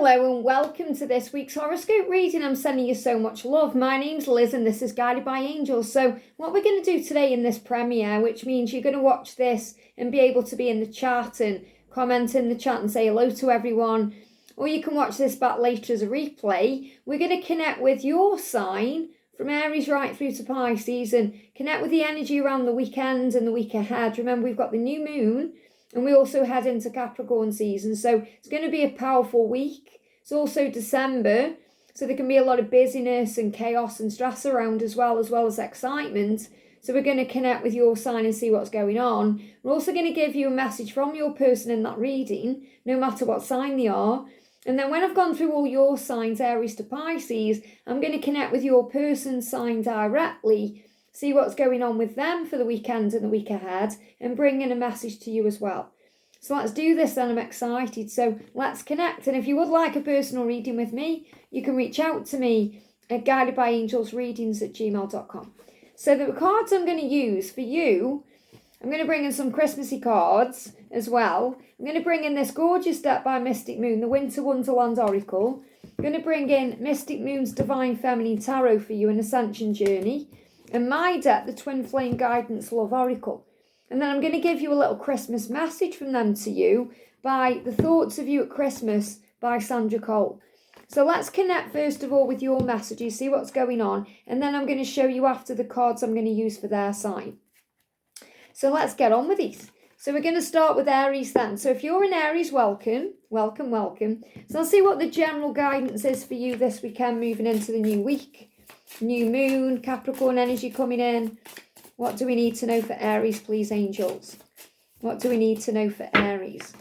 Hello and welcome to this week's horoscope reading. I'm sending you so much love. My name's Liz and this is Guided by Angels. So what we're going to do today in this premiere, which means you're going to watch this and be able to be in the chat and comment in the chat and say hello to everyone, or you can watch this back later as a replay. We're going to connect with your sign from Aries right through to Pisces and connect with the energy around the weekend and the week ahead. Remember, we've got the new moon and we also head into Capricorn season. So it's going to be a powerful week. It's also December, so there can be a lot of busyness and chaos and stress around as well as excitement. So we're going to connect with your sign and see what's going on. We're also going to give you a message from your person in that reading, no matter what sign they are. And then when I've gone through all your signs, Aries to Pisces, I'm going to connect with your person's sign directly, see what's going on with them for the weekend and the week ahead, and bring in a message to you as well. So let's do this then, I'm excited. So let's connect. And if you would like a personal reading with me, you can reach out to me at guidedbyangelsreadings@gmail.com. So the cards I'm going to use for you, I'm going to bring in some Christmassy cards as well. I'm going to bring in this gorgeous deck by Mystic Moon, the Winter Wonderland Oracle. I'm going to bring in Mystic Moon's Divine Feminine Tarot for you, an Ascension journey. And my deck, the Twin Flame Guidance Love Oracle. And then I'm going to give you a little Christmas message from them to you by The Thoughts of You at Christmas by Sandra. So let's connect first of all with your messages, see what's going on. And then I'm going to show you after the cards I'm going to use for their sign. So let's get on with these. So we're going to start with Aries then. So if you're in Aries, welcome. So let's see what the general guidance is for you this weekend moving into the new week. New moon, Capricorn energy coming in. What do we need to know for Aries, please, angels? What do we need to know for Aries?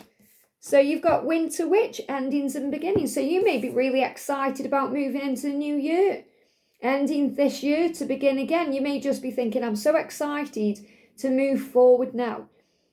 So you've got Winter Witch, endings and beginnings. So you may be really excited about moving into the new year. Ending this year to begin again. You may just be thinking, I'm so excited to move forward now.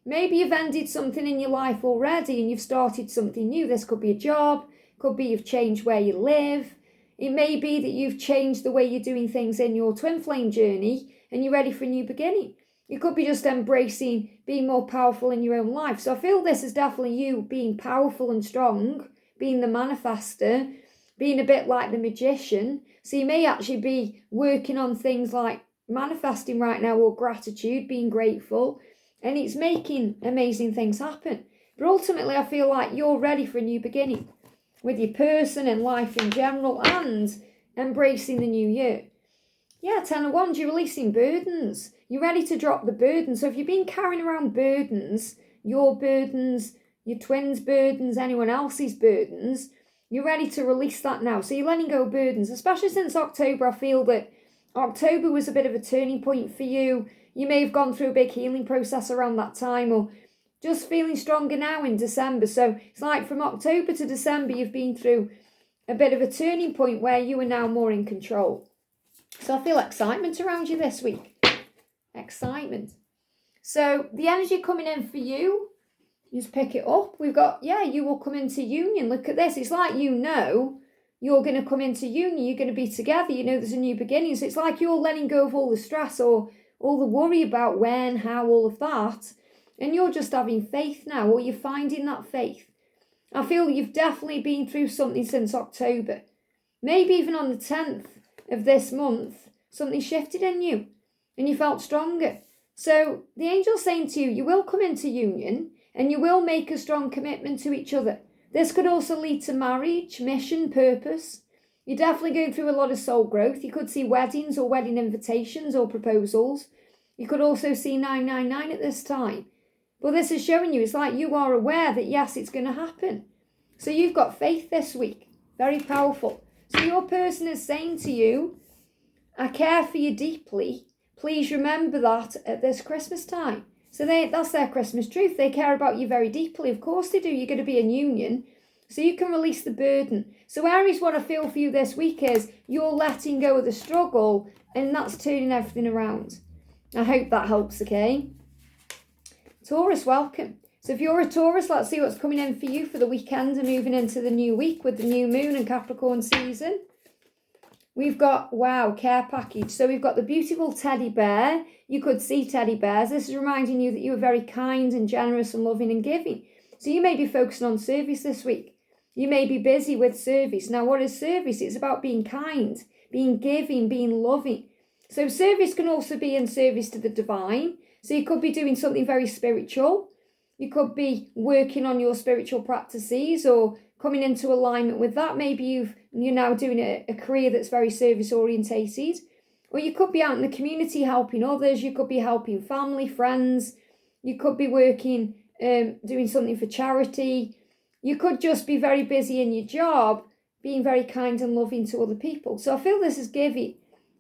Maybe you've ended something in your life already and you've started something new. This could be a job, could be you've changed where you live. It may be that you've changed the way you're doing things in your twin flame journey and you're ready for a new beginning. You could be just embracing being more powerful in your own life. So I feel this is definitely you being powerful and strong, being the manifester, being a bit like the magician. So you may actually be working on things like manifesting right now, or gratitude, being grateful, and it's making amazing things happen. But ultimately, I feel like you're ready for a new beginning with your person and life in general and embracing the new year. Yeah, 10 of Wands, you're releasing burdens. You're ready to drop the burden. So if you've been carrying around burdens, your twins' burdens, anyone else's burdens, you're ready to release that now. So you're letting go of burdens, especially since October. I feel that October was a bit of a turning point for you. You may have gone through a big healing process around that time, or just feeling stronger now in December. So it's like from October to December, you've been through a bit of a turning point where you are now more in control. So I feel excitement around you this week. Excitement. So the energy coming in for you, you just pick it up. We've got, you will come into union. Look at this. It's like you're going to come into union. You're going to be together. There's a new beginning. So it's like you're letting go of all the stress or all the worry about when, how, all of that. And you're just having faith now, or you're finding that faith. I feel you've definitely been through something since October. Maybe even on the 10th of this month, something shifted in you and you felt stronger. So the angel's saying to you, you will come into union and you will make a strong commitment to each other. This could also lead to marriage, mission, purpose. You're definitely going through a lot of soul growth. You could see weddings or wedding invitations or proposals. You could also see 999 at this time. But this is showing you, it's like you are aware that yes, it's going to happen. So you've got faith this week. Very powerful. So your person is saying to you, I care for you deeply. Please remember that at this Christmas time. So that's their Christmas truth. They care about you very deeply. Of course they do. You're going to be in union. So you can release the burden. So Aries, what I feel for you this week is you're letting go of the struggle and that's turning everything around. I hope that helps, okay? Taurus, welcome. So if you're a Taurus, let's see what's coming in for you for the weekend and moving into the new week with the new moon and Capricorn season. We've got, care package. So we've got the beautiful teddy bear. You could see teddy bears. This is reminding you that you are very kind and generous and loving and giving. So you may be focusing on service this week. You may be busy with service. Now, what is service? It's about being kind, being giving, being loving. So service can also be in service to the divine. So you could be doing something very spiritual. You could be working on your spiritual practices or coming into alignment with that. Maybe you're now doing a career that's very service orientated. Or you could be out in the community helping others. You could be helping family, friends. You could be working, doing something for charity. You could just be very busy in your job, being very kind and loving to other people. So I feel this is giving.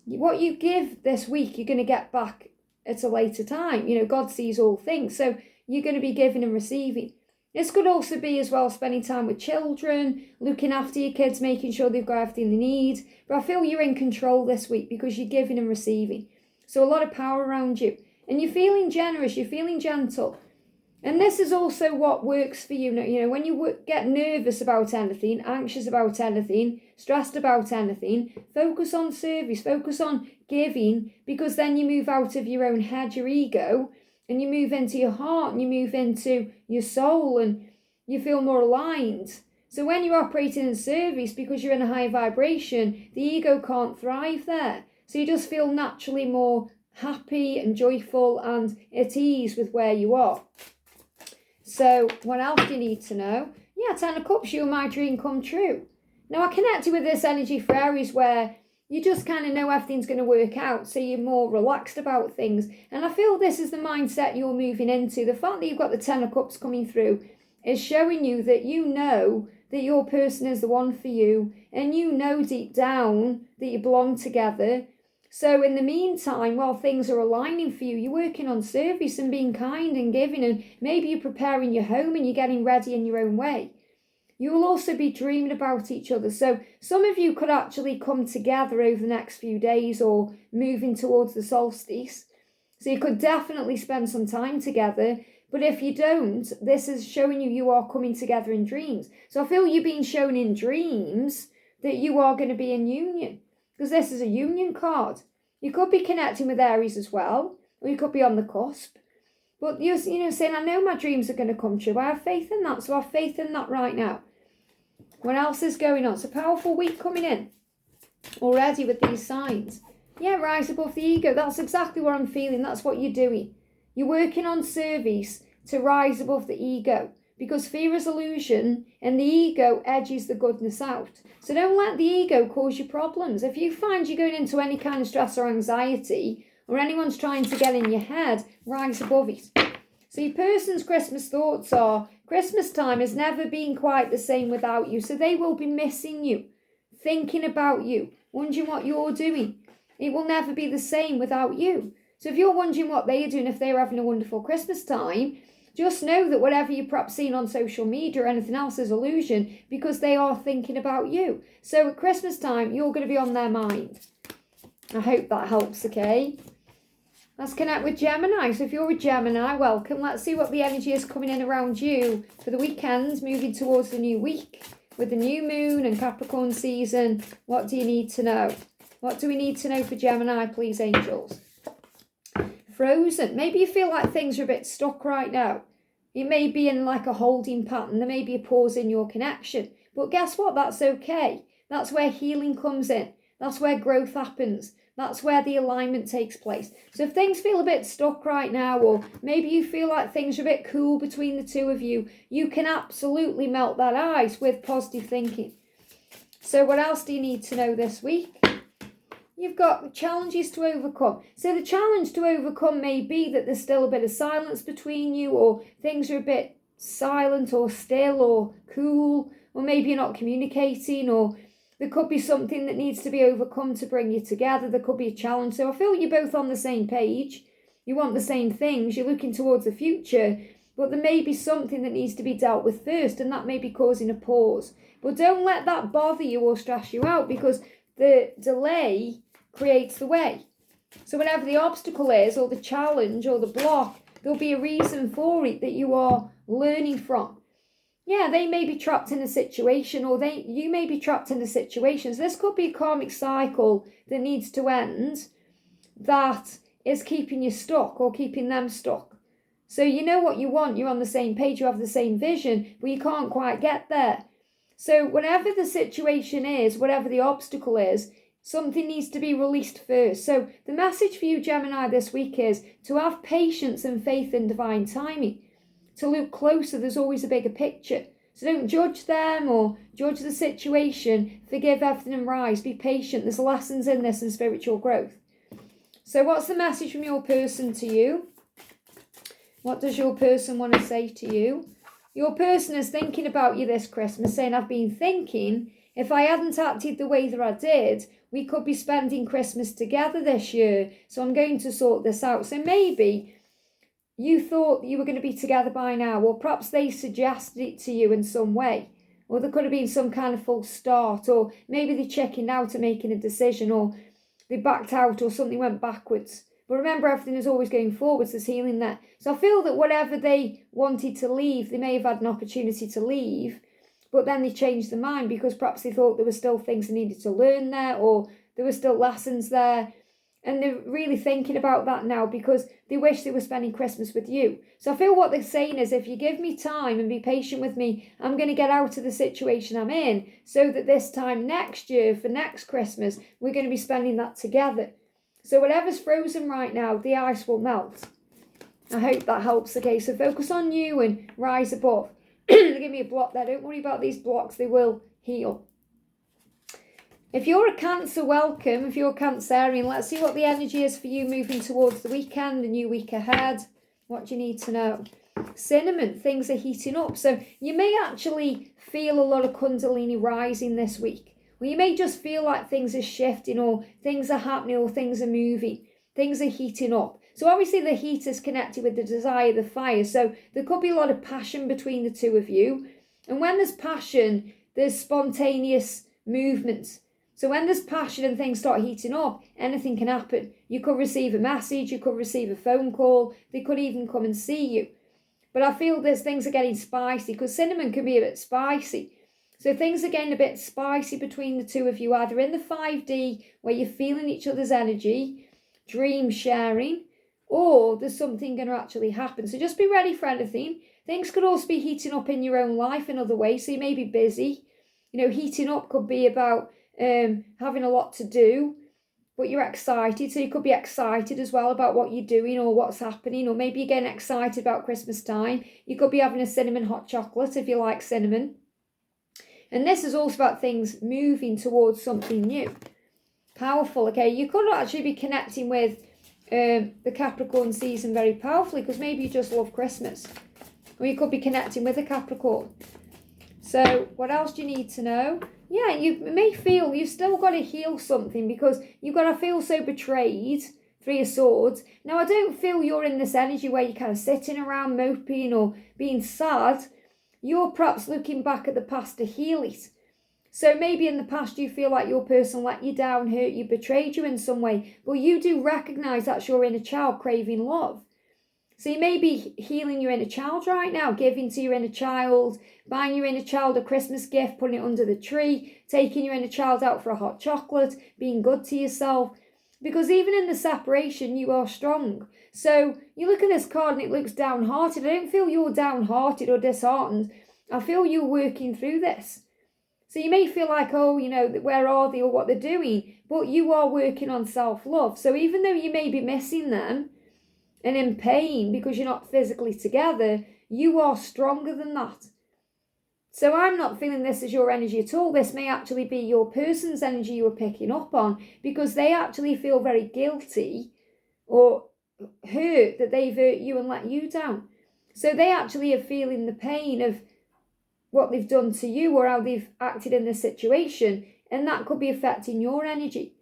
What you give this week, you're going to get back at a later time. You know, God sees all things. So you're going to be giving and receiving. This could also be as well spending time with children, looking after your kids, making sure they've got everything they need. But I feel you're in control this week because you're giving and receiving. So a lot of power around you. And you're feeling generous, you're feeling gentle. And this is also what works for you. You know, when you get nervous about anything, anxious about anything, stressed about anything, focus on service, focus on giving, because then you move out of your own head, your ego, and you move into your heart and you move into your soul and you feel more aligned. So when you're operating in service, because you're in a high vibration, the ego can't thrive there. So you just feel naturally more happy and joyful and at ease with where you are. So what else do you need to know? Yeah, 10 of Cups, you and my dream come true. Now I connected with this energy for Aries where you just kind of know everything's going to work out, so you're more relaxed about things. And I feel this is the mindset you're moving into. The fact that you've got the 10 of Cups coming through is showing you that you know that your person is the one for you, and you know deep down that you belong together. So in the meantime, while things are aligning for you, you're working on service and being kind and giving, and maybe you're preparing your home and you're getting ready in your own way. You will also be dreaming about each other. So some of you could actually come together over the next few days or moving towards the solstice. So you could definitely spend some time together. But if you don't, this is showing you are coming together in dreams. So I feel you're being shown in dreams that you are going to be in union, because this is a union card. You could be connecting with Aries as well, or you could be on the cusp. But you're saying, I know my dreams are going to come true. I have faith in that. So I have faith in that right now. What else is going on? It's a powerful week coming in already with these signs. Yeah, rise above the ego. That's exactly what I'm feeling. That's what you're doing. You're working on service to rise above the ego, because fear is illusion and the ego edges the goodness out. So don't let the ego cause you problems. If you find you're going into any kind of stress or anxiety, or anyone's trying to get in your head, rise above it. So your person's Christmas thoughts are, Christmas time has never been quite the same without you. So they will be missing you, thinking about you, wondering what you're doing. It will never be the same without you. So if you're wondering what they're doing, if they're having a wonderful Christmas time, just know that whatever you're perhaps seeing on social media or anything else is illusion, because they are thinking about you. So at Christmas time, you're going to be on their mind. I hope that helps, okay? Let's connect with Gemini. So if you're a Gemini, welcome. Let's see what the energy is coming in around you for the weekends, moving towards the new week with the new moon and Capricorn season. What do you need to know? What do we need to know for Gemini, please, angels? Frozen. Maybe you feel like things are a bit stuck right now. You may be in like a holding pattern. There may be a pause in your connection. But guess what? That's okay. That's where healing comes in. That's where growth happens. That's where the alignment takes place. So if things feel a bit stuck right now, or maybe you feel like things are a bit cool between the two of you, you can absolutely melt that ice with positive thinking. So what else do you need to know this week? You've got challenges to overcome. So the challenge to overcome may be that there's still a bit of silence between you, or things are a bit silent or still or cool, or maybe you're not communicating, or there could be something that needs to be overcome to bring you together. There could be a challenge. So I feel you're both on the same page. You want the same things. You're looking towards the future. But there may be something that needs to be dealt with first, and that may be causing a pause. But don't let that bother you or stress you out, because the delay creates the way. So whatever the obstacle is, or the challenge, or the block, there'll be a reason for it that you are learning from. Yeah, they may be trapped in a situation, or you may be trapped in a situation. So this could be a karmic cycle that needs to end, that is keeping you stuck or keeping them stuck. So you know what you want, you're on the same page, you have the same vision, but you can't quite get there. So whatever the situation is, whatever the obstacle is, something needs to be released first. So the message for you, Gemini, this week is to have patience and faith in divine timing. To look closer, there's always a bigger picture. So don't judge them or judge the situation. Forgive everything and rise. Be patient. There's lessons in this and spiritual growth. So what's the message from your person to you? What does your person want to say to you? Your person is thinking about you this Christmas, saying, I've been thinking, if I hadn't acted the way that I did, we could be spending Christmas together this year. So I'm going to sort this out. So maybe you thought you were going to be together by now, or perhaps they suggested it to you in some way. Or there could have been some kind of false start, or maybe they checking out to making a decision, or they backed out, or something went backwards. But remember, everything is always going forwards. There's healing there. So I feel that whatever they wanted to leave, they may have had an opportunity to leave, but then they changed their mind because perhaps they thought there were still things they needed to learn there, or there were still lessons there. And they're really thinking about that now because they wish they were spending Christmas with you. So I feel what they're saying is, if you give me time and be patient with me, I'm going to get out of the situation I'm in so that this time next year, for next Christmas, we're going to be spending that together. So whatever's frozen right now, the ice will melt. I hope that helps. Okay, so focus on you and rise above. They give me a block there. Don't worry about these blocks. They will heal. If you're a Cancer, welcome. If you're a Cancerian, let's see what the energy is for you moving towards the weekend, the new week ahead. What do you need to know? Cinnamon, things are heating up. So you may actually feel a lot of Kundalini rising this week. Or you may just feel like things are shifting, or things are happening, or things are moving. Things are heating up. So obviously the heat is connected with the desire, the fire. So there could be a lot of passion between the two of you. And when there's passion, there's spontaneous movement. So when there's passion and things start heating up, anything can happen. You could receive a message, you could receive a phone call, they could even come and see you. But I feel that things are getting spicy because cinnamon can be a bit spicy. So things are getting a bit spicy between the two of you, either in the 5D where you're feeling each other's energy, dream sharing, or there's something going to actually happen. So just be ready for anything. Things could also be heating up in your own life in other ways. So you may be busy. Heating up could be about having a lot to do, but you're excited. So you could be excited as well about what you're doing or what's happening, or maybe you're getting excited about Christmas time. You could be having a cinnamon hot chocolate if you like cinnamon. And this is also about things moving towards something new. Powerful, okay? You could actually be connecting with the Capricorn season very powerfully because maybe you just love Christmas. Or you could be connecting with a Capricorn. So what else do you need to know? Yeah, you may feel you've still got to heal something because you've got to feel so betrayed. 3 of Swords. Now, I don't feel you're in this energy where you're kind of sitting around moping or being sad. You're perhaps looking back at the past to heal it. So maybe in the past you feel like your person let you down, hurt you, betrayed you in some way. But you do recognise that's your inner child craving love. So you may be healing your inner child right now, giving to your inner child, buying your inner child a Christmas gift, putting it under the tree, taking your inner child out for a hot chocolate, being good to yourself. Because even in the separation, you are strong. So you look at this card and it looks downhearted. I don't feel you're downhearted or disheartened. I feel you're working through this. So you may feel like, where are they or what they're doing? But you are working on self-love. So even though you may be missing them and in pain because you're not physically together, you are stronger than that. So I'm not feeling this as your energy at all. This may actually be your person's energy you were picking up on because they actually feel very guilty or hurt that they've hurt you and let you down. So they actually are feeling the pain of what they've done to you or how they've acted in this situation, and that could be affecting your energy.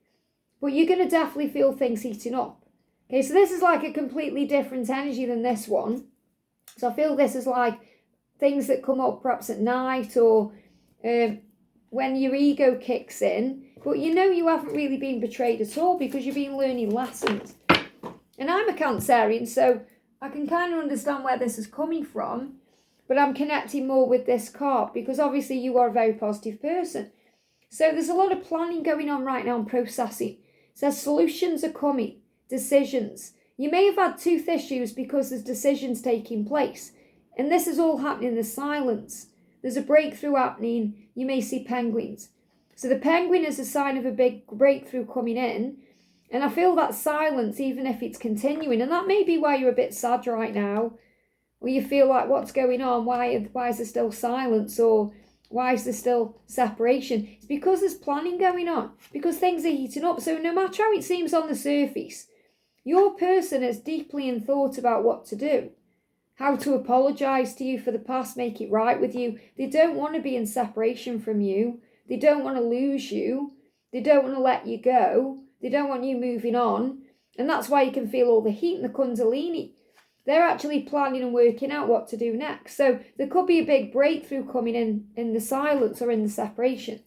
But you're going to definitely feel things heating up. Okay, so this is like a completely different energy than this one. So I feel this is like things that come up perhaps at night or when your ego kicks in. But you haven't really been betrayed at all because you've been learning lessons. And I'm a Cancerian, so I can kind of understand where this is coming from. But I'm connecting more with this card because obviously you are a very positive person. So there's a lot of planning going on right now and processing. So solutions are coming, decisions. You may have had tooth issues because there's decisions taking place. And this is all happening in the silence. There's a breakthrough happening. You may see penguins. So the penguin is a sign of a big breakthrough coming in. And I feel that silence, even if it's continuing. And that may be why you're a bit sad right now. Or you feel like, what's going on? Why is there still silence? Or why is there still separation? It's because there's planning going on. Because things are heating up. So no matter how it seems on the surface, your person has deeply in thought about what to do. How to apologise to you for the past, make it right with you. They don't want to be in separation from you. They don't want to lose you. They don't want to let you go. They don't want you moving on. And that's why you can feel all the heat in the Kundalini. They're actually planning and working out what to do next. So there could be a big breakthrough coming in the silence or in the separation.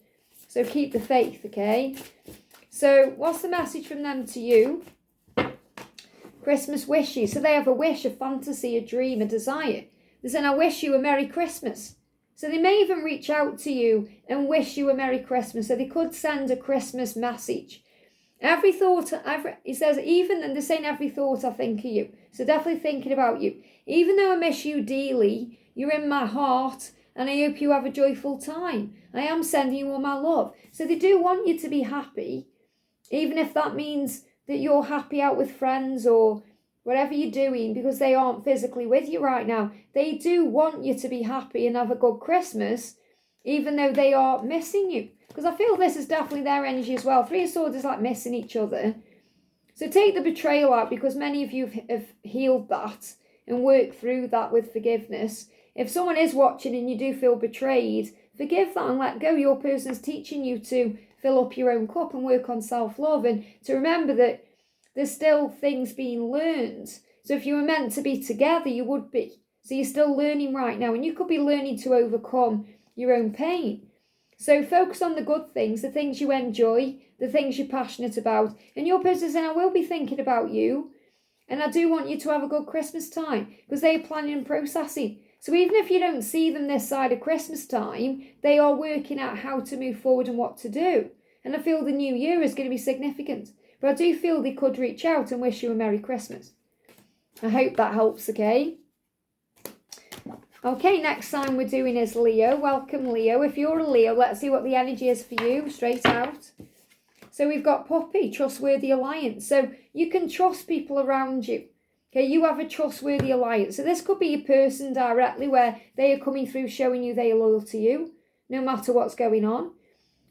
So keep the faith, okay? So what's the message from them to you? Christmas wishes. So they have a wish, a fantasy, a dream, a desire. They're saying, I wish you a Merry Christmas. So they may even reach out to you and wish you a Merry Christmas. So they could send a Christmas message. Every thought, he says, even, and they're saying every thought I think of you. So definitely thinking about you. Even though I miss you dearly, you're in my heart and I hope you have a joyful time. I am sending you all my love. So they do want you to be happy, even if that means that you're happy out with friends or whatever you're doing because they aren't physically with you right now. They do want you to be happy and have a good Christmas, even though they are missing you. Because I feel this is definitely their energy as well. Three of Swords is like missing each other. So take the betrayal out because many of you have healed that and worked through that with forgiveness. If someone is watching and you do feel betrayed, forgive that and let go. Your person's teaching you to fill up your own cup and work on self-love and to remember that there's still things being learned. So if you were meant to be together, you would be. So you're still learning right now and you could be learning to overcome your own pain. So focus on the good things, the things you enjoy, the things you're passionate about. And your person is saying, I will be thinking about you and I do want you to have a good Christmas time because they are planning and processing. So even if you don't see them this side of Christmas time, they are working out how to move forward and what to do. And I feel the new year is going to be significant. But I do feel they could reach out and wish you a Merry Christmas. I hope that helps, okay? Okay, next sign we're doing is Leo. Welcome, Leo. If you're a Leo, let's see what the energy is for you, straight out. So we've got Puppy, trustworthy alliance. So you can trust people around you. Okay, you have a trustworthy alliance. So this could be your person directly where they are coming through showing you they are loyal to you, no matter what's going on.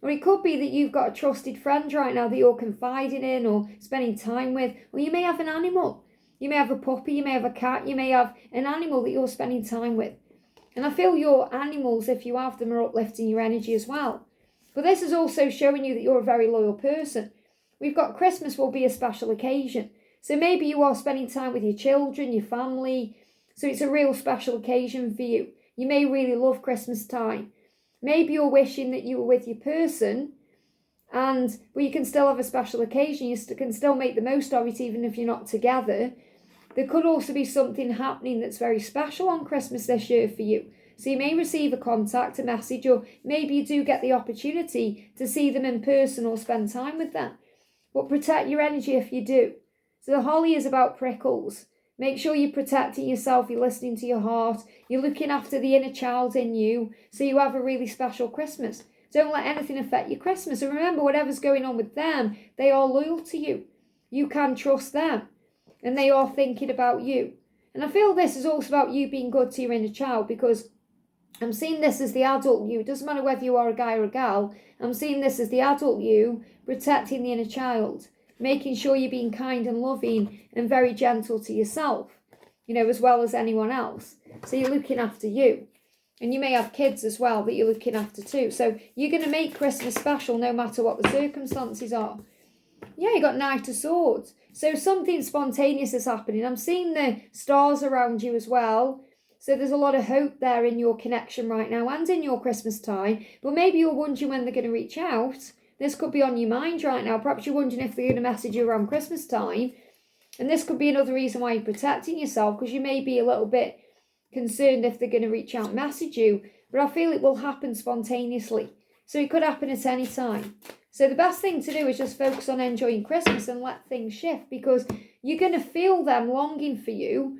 Or it could be that you've got a trusted friend right now that you're confiding in or spending time with. Or you may have an animal. You may have a puppy, you may have a cat, you may have an animal that you're spending time with. And I feel your animals, if you have them, are uplifting your energy as well. But this is also showing you that you're a very loyal person. We've got Christmas will be a special occasion. So maybe you are spending time with your children, your family. So it's a real special occasion for you. You may really love Christmas time. Maybe you're wishing that you were with your person, but you can still have a special occasion. You can still make the most of it even if you're not together. There could also be something happening that's very special on Christmas this year for you. So you may receive a contact, a message, or maybe you do get the opportunity to see them in person or spend time with them. But protect your energy if you do. So the holly is about prickles. Make sure you're protecting yourself, you're listening to your heart, you're looking after the inner child in you, so you have a really special Christmas. Don't let anything affect your Christmas. And remember, whatever's going on with them, they are loyal to you. You can trust them, and they are thinking about you. And I feel this is also about you being good to your inner child, because I'm seeing this as the adult you. It doesn't matter whether you are a guy or a gal. I'm seeing this as the adult you protecting the inner child, making sure you're being kind and loving and very gentle to yourself, as well as anyone else. So you're looking after you. And you may have kids as well that you're looking after too. So you're going to make Christmas special no matter what the circumstances are. Yeah, you got Knight of Swords. So something spontaneous is happening. I'm seeing the stars around you as well. So there's a lot of hope there in your connection right now and in your Christmas time. But maybe you're wondering when they're going to reach out. This could be on your mind right now. Perhaps you're wondering if they're going to message you around Christmas time. And this could be another reason why you're protecting yourself, because you may be a little bit concerned if they're going to reach out and message you. But I feel it will happen spontaneously. So it could happen at any time. So the best thing to do is just focus on enjoying Christmas and let things shift, because you're going to feel them longing for you.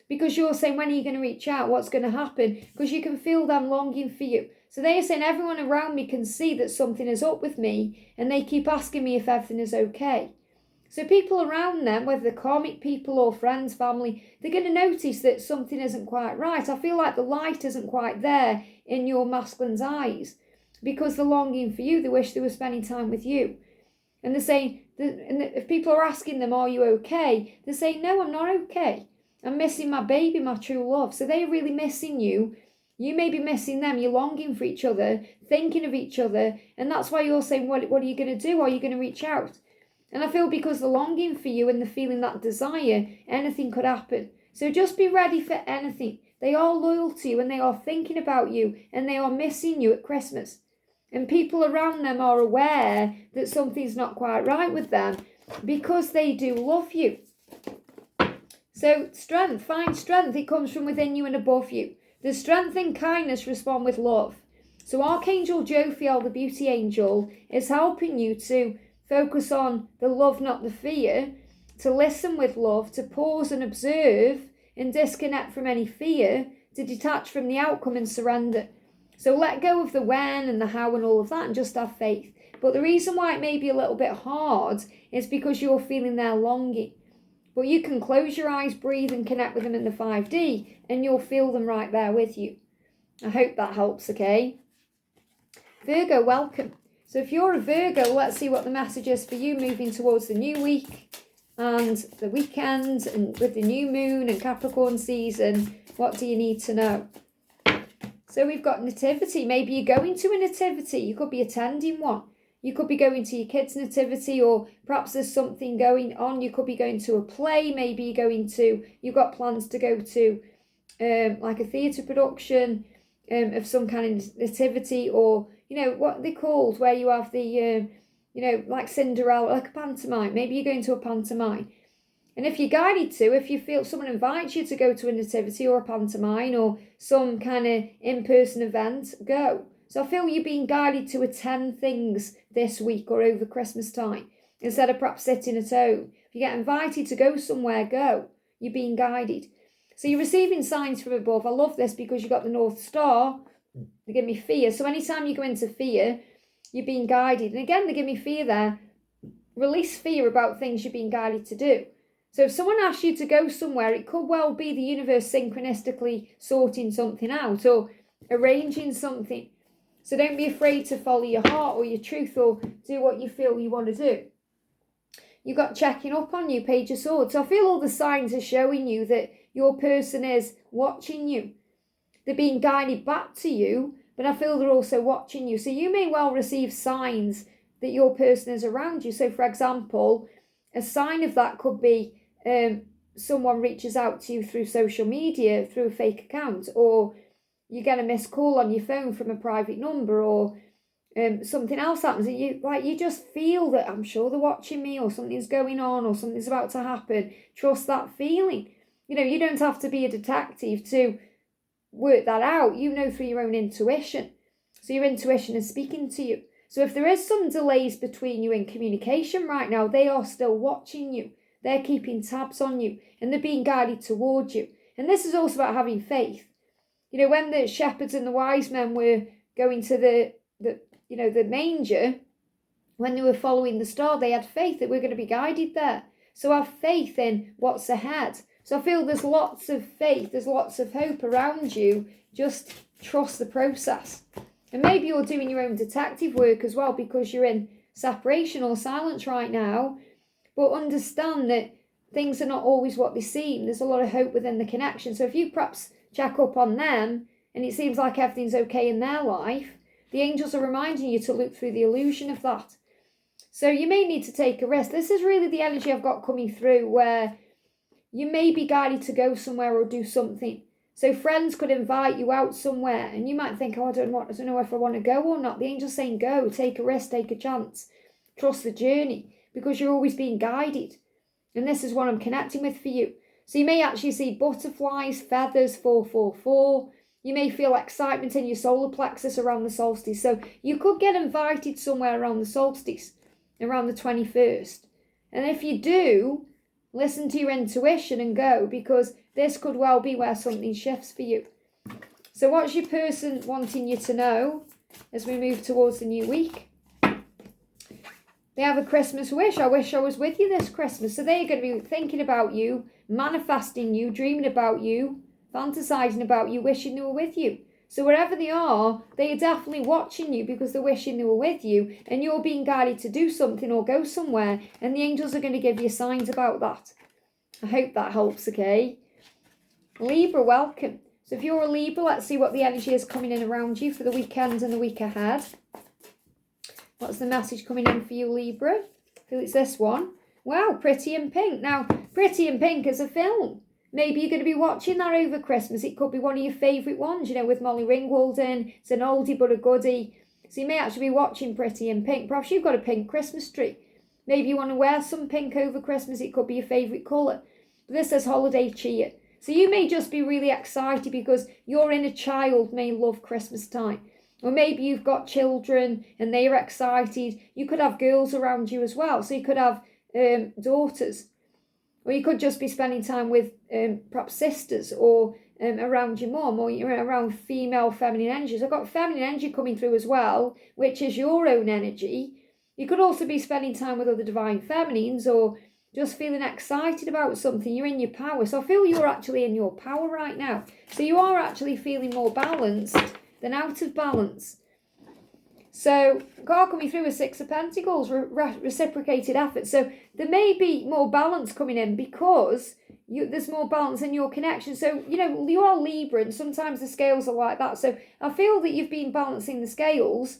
because you're saying, when are you going to reach out? What's going to happen? Because you can feel them longing for you. So they're saying, everyone around me can see that something is up with me, and they keep asking me if everything is okay. So people around them, whether they're karmic people or friends, family, they're going to notice that something isn't quite right. I feel like the light isn't quite there in your masculine's eyes, because they're longing for you. They wish they were spending time with you. And they're saying, and if people are asking them, are you okay? They're saying, no, I'm not okay. I'm missing my baby, my true love. So they're really missing you. You may be missing them. You're longing for each other, thinking of each other. And that's why you're saying, what are you going to do? Are you going to reach out? And I feel because the longing for you and the feeling that desire, anything could happen. So just be ready for anything. They are loyal to you, and they are thinking about you, and they are missing you at Christmas. And people around them are aware that something's not quite right with them, because they do love you. So strength, find strength. It comes from within you and above you. The strength and kindness respond with love. So Archangel Jophiel, the beauty angel, is helping you to focus on the love, not the fear, to listen with love, to pause and observe and disconnect from any fear, to detach from the outcome and surrender. So let go of the when and the how and all of that, and just have faith. But the reason why it may be a little bit hard is because you're feeling their longing. But you can close your eyes, breathe, and connect with them in the 5D, and you'll feel them right there with you. I hope that helps, okay? Virgo, welcome. So if you're a Virgo, let's see what the message is for you moving towards the new week and the weekend, and with the new moon and Capricorn season. What do you need to know? So we've got nativity. Maybe you're going to a nativity. You could be attending one. You could be going to your kid's nativity, or perhaps there's something going on. You could be going to a play. Maybe you've got plans to go to like a theatre production of some kind of nativity, or, what they're called, where you have the, like Cinderella, like a pantomime. Maybe you're going to a pantomime. And if you're guided to, if you feel someone invites you to go to a nativity or a pantomime or some kind of in-person event, go. So I feel you're being guided to attend things this week or over Christmas time, instead of perhaps sitting at home. If you get invited to go somewhere, go. You're being guided. So you're receiving signs from above. I love this because you've got the North Star. They give me fear. So anytime you go into fear, you're being guided. And again, they give me fear there. Release fear about things you're being guided to do. So if someone asks you to go somewhere, it could well be the universe synchronistically sorting something out or arranging something. So don't be afraid to follow your heart or your truth, or do what you feel you want to do. You've got checking up on you, Page of Swords. So I feel all the signs are showing you that your person is watching you. They're being guided back to you, but I feel they're also watching you. So you may well receive signs that your person is around you. So for example, a sign of that could be someone reaches out to you through social media, through a fake account, or you get a missed call on your phone from a private number, or something else happens, and you just feel that, I'm sure they're watching me, or something's going on, or something's about to happen. Trust that feeling. You don't have to be a detective to work that out. Through your own intuition. So your intuition is speaking to you. So if there is some delays between you in communication right now, they are still watching you. They're keeping tabs on you, and they're being guided towards you. And this is also about having faith. When the shepherds and the wise men were going to the manger, when they were following the star, they had faith that we're going to be guided there. So have faith in what's ahead. So I feel there's lots of faith, there's lots of hope around you. Just trust the process. And maybe you're doing your own detective work as well, because you're in separation or silence right now. But understand that things are not always what they seem. There's a lot of hope within the connection. So if you perhaps check up on them and it seems like everything's okay in their life, the angels are reminding you to look through the illusion of that. So you may need to take a risk. This is really the energy I've got coming through, where you may be guided to go somewhere or do something. So friends could invite you out somewhere, and you might think, I don't know if I want to go or not. The angel's saying go, take a risk, take a chance. Trust the journey, because you're always being guided. And this is what I'm connecting with for you. So you may actually see butterflies, feathers, 444. You may feel excitement in your solar plexus around the solstice. So you could get invited somewhere around the solstice, around the 21st. And if you do, listen to your intuition and go, because this could well be where something shifts for you. So what's your person wanting you to know as we move towards the new week? They have a Christmas wish. I wish I was with you this Christmas. So they're going to be thinking about you, manifesting you, dreaming about you, fantasizing about you, wishing they were with you. So wherever they are definitely watching you because they're wishing they were with you, and you're being guided to do something or go somewhere, and the angels are going to give you signs about that. I hope that helps, okay? Libra, welcome. So if you're a Libra, let's see what the energy is coming in around you for the weekend and the week ahead. What's the message coming in for you, Libra? I feel it's this one. Wow, Pretty in Pink. Now, Pretty in Pink is a film. Maybe you're going to be watching that over Christmas. It could be one of your favourite ones, you know, with Molly Ringwald in. It's an oldie but a goodie. So you may actually be watching Pretty in Pink. Perhaps you've got a pink Christmas tree. Maybe you want to wear some pink over Christmas. It could be your favourite colour. But this says holiday cheer. So you may just be really excited because your inner child may love Christmas time. Or maybe you've got children and they're excited. You could have girls around you as well. So you could have daughters. Or you could just be spending time with perhaps sisters or around your mum, or you're around female feminine energies. I've got feminine energy coming through as well, which is your own energy. You could also be spending time with other divine feminines, or just feeling excited about something. You're in your power. So I feel you're actually in your power right now. So you are actually feeling more balanced than out of balance. So card coming through with Six of Pentacles, reciprocated effort. So there may be more balance coming in because there's more balance in your connection. So, you know, you are Libra and sometimes the scales are like that. So I feel that you've been balancing the scales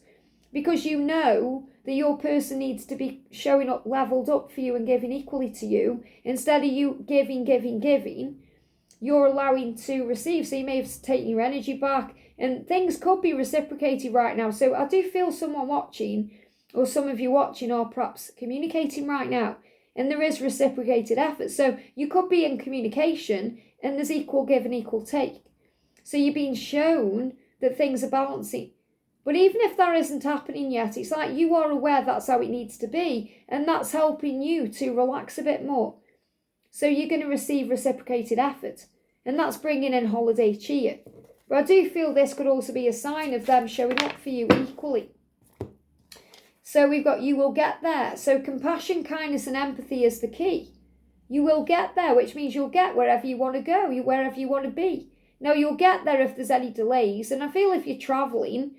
because you know that your person needs to be showing up leveled up for you and giving equally to you. Instead of you giving, you're allowing to receive. So you may have taken your energy back. And things could be reciprocated right now. So I do feel someone watching, or some of you watching, are perhaps communicating right now. And there is reciprocated effort. So you could be in communication and there's equal give and equal take. So you're being shown that things are balancing. But even if that isn't happening yet, it's like you are aware that's how it needs to be. And that's helping you to relax a bit more. So you're going to receive reciprocated effort. And that's bringing in holiday cheer. But I do feel this could also be a sign of them showing up for you equally. So we've got you will get there. So compassion, kindness and empathy is the key. You will get there, which means you'll get wherever you want to go, wherever you want to be. Now, you'll get there if there's any delays. And I feel if you're travelling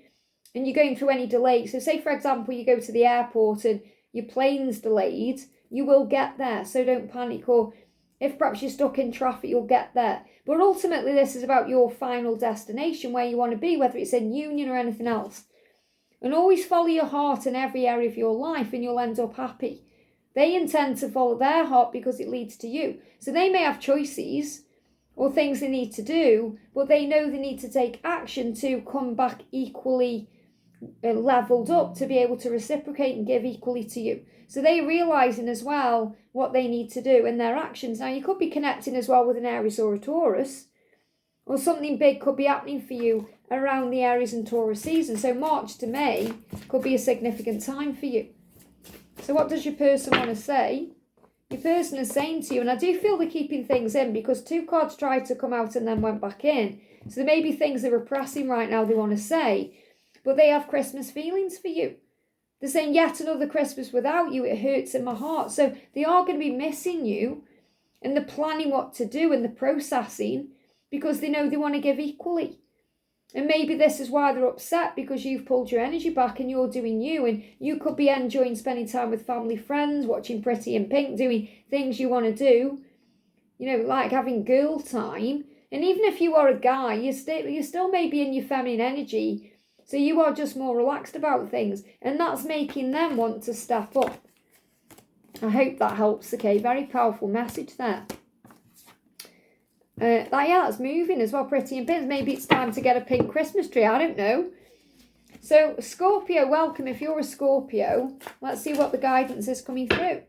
and you're going through any delays, so say, for example, you go to the airport and your plane's delayed, you will get there. So don't panic. Or if perhaps you're stuck in traffic, you'll get there. But ultimately, this is about your final destination, where you want to be, whether it's in union or anything else. And always follow your heart in every area of your life and you'll end up happy. They intend to follow their heart because it leads to you. So they may have choices or things they need to do, but they know they need to take action to come back equally leveled up to be able to reciprocate and give equally to you. So they're realising as well what they need to do in their actions. Now, you could be connecting as well with an Aries or a Taurus, or something big could be happening for you around the Aries and Taurus season. So March to May could be a significant time for you. So what does your person want to say? Your person is saying to you, and I do feel they're keeping things in because two cards tried to come out and then went back in. So there may be things they're repressing right now they want to say, but they have Christmas feelings for you. They're saying, yet another Christmas without you, it hurts in my heart. So they are going to be missing you, and they're planning what to do and the processing because they know they want to give equally. And maybe this is why they're upset, because you've pulled your energy back and you're doing you, and you could be enjoying spending time with family, friends, watching Pretty in Pink, doing things you want to do, you know, like having girl time. And even if you are a guy, you still may be in your feminine energy. So you are just more relaxed about things, and that's making them want to step up. I hope that helps, okay? Very powerful message there. That's moving as well, Pretty in Pins. Maybe it's time to get a pink Christmas tree, I don't know. So Scorpio, welcome. If you're a Scorpio, let's see what the guidance is coming through.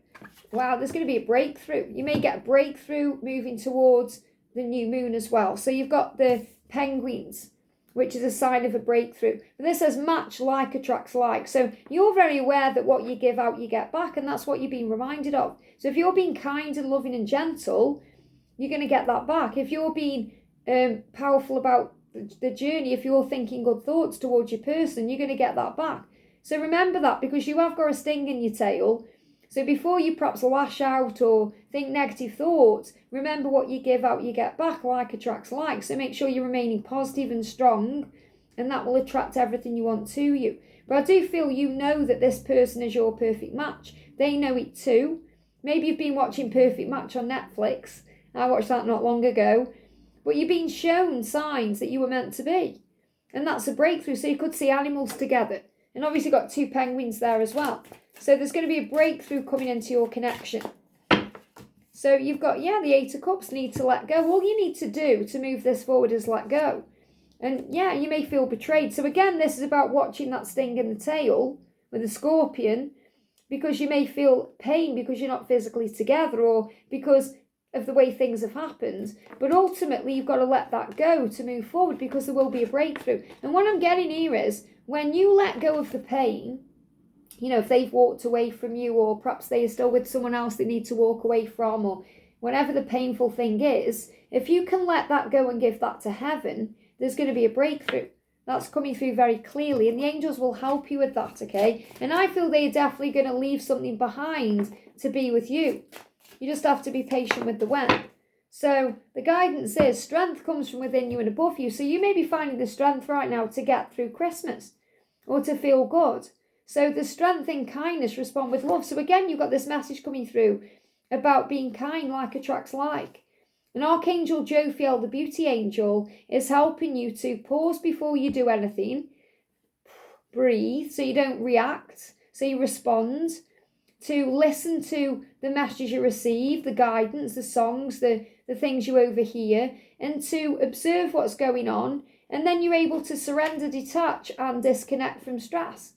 Wow, there's going to be a breakthrough. You may get a breakthrough moving towards the new moon as well. So you've got the penguins. which is a sign of a breakthrough. And this says match like attracts like. So you're very aware that what you give out, you get back, and that's what you're being reminded of. So if you're being kind and loving and gentle, you're going to get that back. If you're being powerful about the journey, if you're thinking good thoughts towards your person, you're going to get that back. So remember that, because you have got a sting in your tail. So before you perhaps lash out or think negative thoughts, remember what you give out, you get back. Like attracts like. So make sure you're remaining positive and strong, and that will attract everything you want to you. But I do feel you know that this person is your perfect match. They know it too. Maybe you've been watching Perfect Match on Netflix. I watched that not long ago. But you've been shown signs that you were meant to be. And that's a breakthrough. So you could see animals together. And obviously got 2 penguins there as well. So there's going to be a breakthrough coming into your connection. So you've got, the 8 of Cups, need to let go. All you need to do to move this forward is let go. And you may feel betrayed. So again, this is about watching that sting in the tail with a scorpion, because you may feel pain because you're not physically together, or because of the way things have happened. But ultimately, you've got to let that go to move forward, because there will be a breakthrough. And what I'm getting here is, when you let go of the pain, if they've walked away from you, or perhaps they are still with someone else they need to walk away from, or whatever the painful thing is, if you can let that go and give that to heaven, there's going to be a breakthrough. That's coming through very clearly, and the angels will help you with that, okay? And I feel they are definitely going to leave something behind to be with you. You just have to be patient with the when. So the guidance is strength comes from within you and above you. So you may be finding the strength right now to get through Christmas or to feel good. So the strength in kindness, respond with love. So again, you've got this message coming through about being kind, like attracts like. And Archangel Jophiel, the beauty angel, is helping you to pause before you do anything. Breathe so you don't react, so you respond. To listen to the messages you receive, the guidance, the songs, the things you overhear, and to observe what's going on. And then you're able to surrender, detach, and disconnect from stress.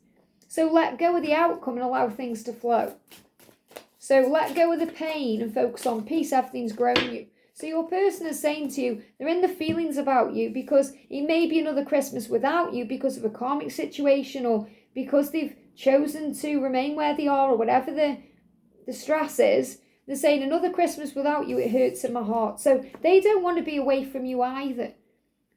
So let go of the outcome and allow things to flow. So let go of the pain and focus on peace. Everything's grown you. So your person is saying to you, they're in the feelings about you, because it may be another Christmas without you because of a karmic situation, or because they've chosen to remain where they are, or whatever the stress is. They're saying another Christmas without you, it hurts in my heart. So they don't want to be away from you either.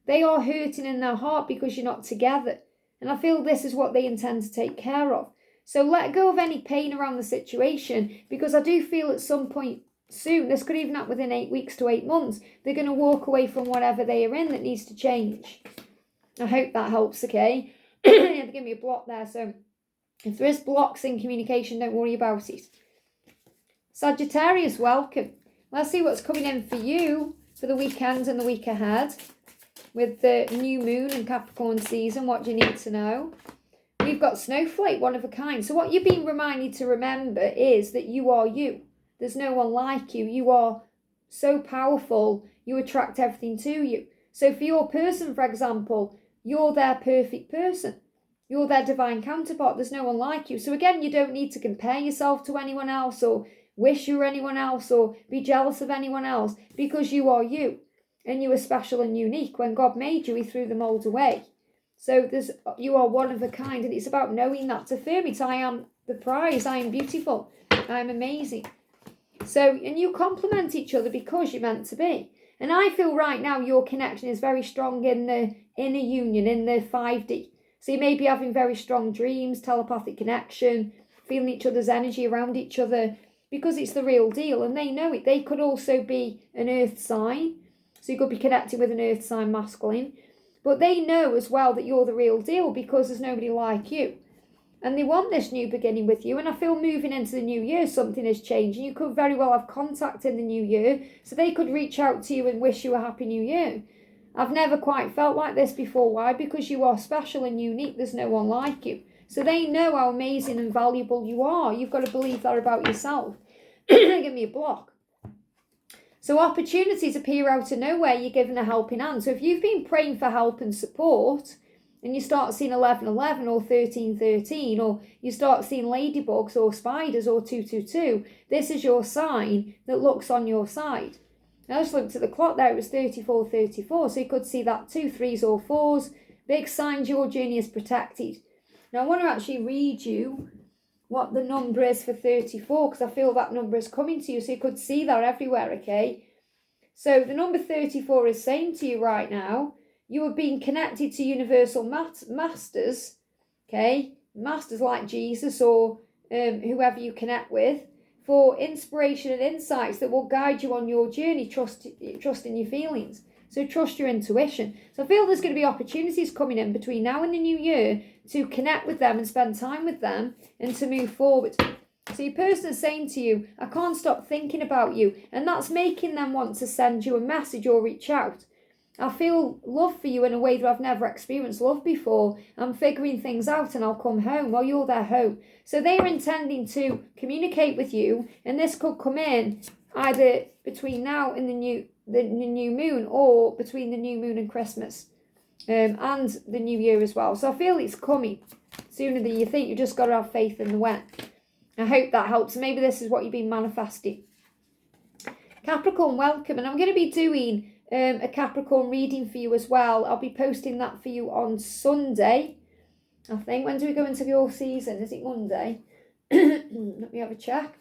They are hurting in their heart because you're not together. And I feel this is what they intend to take care of. So let go of any pain around the situation, because I do feel at some point soon, this could even happen within 8 weeks to 8 months, they're going to walk away from whatever they are in that needs to change. I hope that helps, okay? They give me a block there, so if there is blocks in communication, don't worry about it. Sagittarius, welcome. Let's see what's coming in for you for the weekend and the week ahead. With the new moon and Capricorn season, what do you need to know? We've got Snowflake, one of a kind. So what you're being reminded to remember is that you are you. There's no one like you. You are so powerful. You attract everything to you. So for your person, for example, you're their perfect person. You're their divine counterpart. There's no one like you. So again, you don't need to compare yourself to anyone else, or wish you were anyone else, or be jealous of anyone else, because you are you. And you are special and unique. When God made you, he threw the mold away. So you are one of a kind, and it's about knowing that, to affirm it. I am the prize. I am beautiful. I am amazing. So, and you complement each other because you're meant to be. And I feel right now your connection is very strong in the inner union, in the 5D. So you may be having very strong dreams, telepathic connection, feeling each other's energy around each other, because it's the real deal, and they know it. They could also be an earth sign. So you could be connecting with an earth sign masculine. But they know as well that you're the real deal, because there's nobody like you. And they want this new beginning with you. And I feel moving into the new year, something is changing. You could very well have contact in the new year. So they could reach out to you and wish you a happy new year. I've never quite felt like this before. Why? Because you are special and unique. There's no one like you. So they know how amazing and valuable you are. You've got to believe that about yourself. Give me a block. So opportunities appear out of nowhere. You're given a helping hand. So if you've been praying for help and support, and you start seeing 1111 or 1313, or you start seeing ladybugs or spiders or 222, this is your sign that looks on your side. Now I just looked at the clock there, it was 3434, so you could see that 2 3s or 4s, Big signs your journey is protected. Now, I want to actually read you what the number is for 34, because I feel that number is coming to you, so you could see that everywhere, okay? So the number 34 is saying to you right now, you are being connected to universal masters, okay? Masters like Jesus or whoever you connect with, for inspiration and insights that will guide you on your journey. Trust in your feelings. So trust your intuition. So I feel there's going to be opportunities coming in between now and the new year to connect with them and spend time with them and to move forward. So your person is saying to you, I can't stop thinking about you. And that's making them want to send you a message or reach out. I feel love for you in a way that I've never experienced love before. I'm figuring things out and I'll come home. Well, you're their home. So they are intending to communicate with you, and this could come in either between now and the new moon, or between the new moon and Christmas, and the new year as well. So I feel it's coming sooner than you think. You just got to have faith in the when. I hope that helps. Maybe this is what you've been manifesting. Capricorn, welcome. And I'm going to be doing a Capricorn reading for you as well. I'll be posting that for you on Sunday, I think. When do we go into your season? Is it Monday? Let me have a check.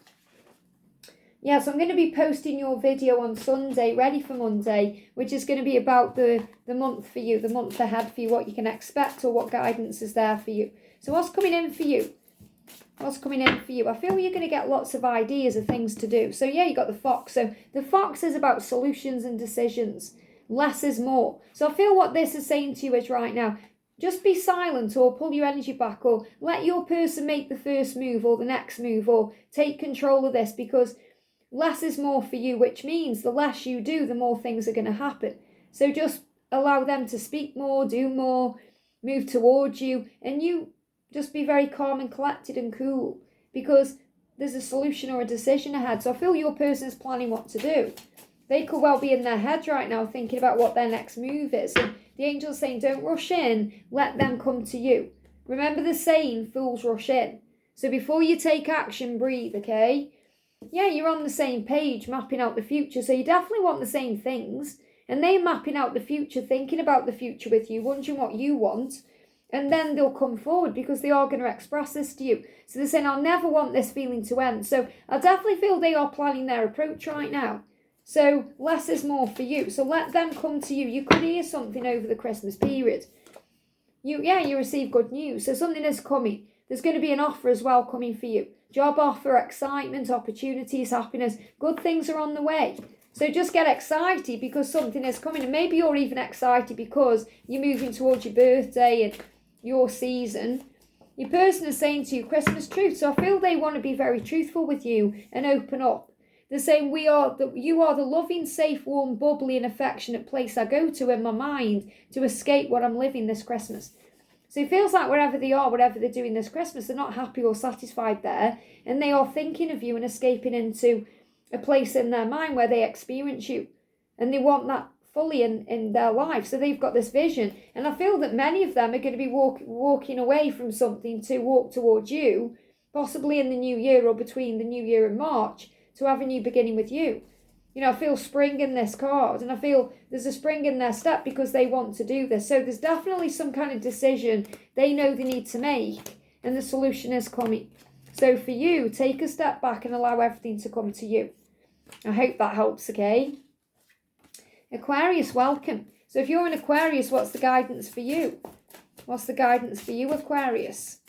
Yeah, so I'm going to be posting your video on Sunday, ready for Monday, which is going to be about the month for you, the month ahead for you, what you can expect or what guidance is there for you. So what's coming in for you? What's coming in for you? I feel you're going to get lots of ideas of things to do. So yeah, you got the fox. So the fox is about solutions and decisions. Less is more. So I feel what this is saying to you is right now, just be silent or pull your energy back, or let your person make the first move or the next move, or take control of this, because less is more for you, which means the less you do, the more things are going to happen. So just allow them to speak more, do more, move towards you, and you just be very calm and collected and cool, because there's a solution or a decision ahead. So I feel your person is planning what to do. They could well be in their head right now thinking about what their next move is. And the angel's saying, don't rush in, let them come to you. Remember the saying, fools rush in. So before you take action, breathe, okay? Yeah, you're on the same page, mapping out the future. So you definitely want the same things. And they're mapping out the future, thinking about the future with you, wondering what you want. And then they'll come forward because they are going to express this to you. So they're saying, I'll never want this feeling to end. So I definitely feel they are planning their approach right now. So less is more for you. So let them come to you. You could hear something over the Christmas period. You receive good news. So something is coming. There's going to be an offer as well coming for you. Job offer, excitement, opportunities, happiness. Good things are on the way. So just get excited because something is coming. And maybe you're even excited because you're moving towards your birthday and your season. Your person is saying to you, Christmas truth. So I feel they want to be very truthful with you and open up. They're saying, you are the loving, safe, warm, bubbly and affectionate place I go to in my mind to escape what I'm living this Christmas. So it feels like wherever they are, whatever they're doing this Christmas, they're not happy or satisfied there. And they are thinking of you and escaping into a place in their mind where they experience you. And they want that fully in their life. So they've got this vision. And I feel that many of them are going to be walking away from something to walk towards you, possibly in the new year or between the new year and March, to have a new beginning with you. You know, I feel spring in this card, and I feel there's a spring in their step because they want to do this. So there's definitely some kind of decision they know they need to make, and the solution is coming. So for you, take a step back and allow everything to come to you. I hope that helps, okay? Aquarius, welcome. So if you're an Aquarius, what's the guidance for you? What's the guidance for you, Aquarius?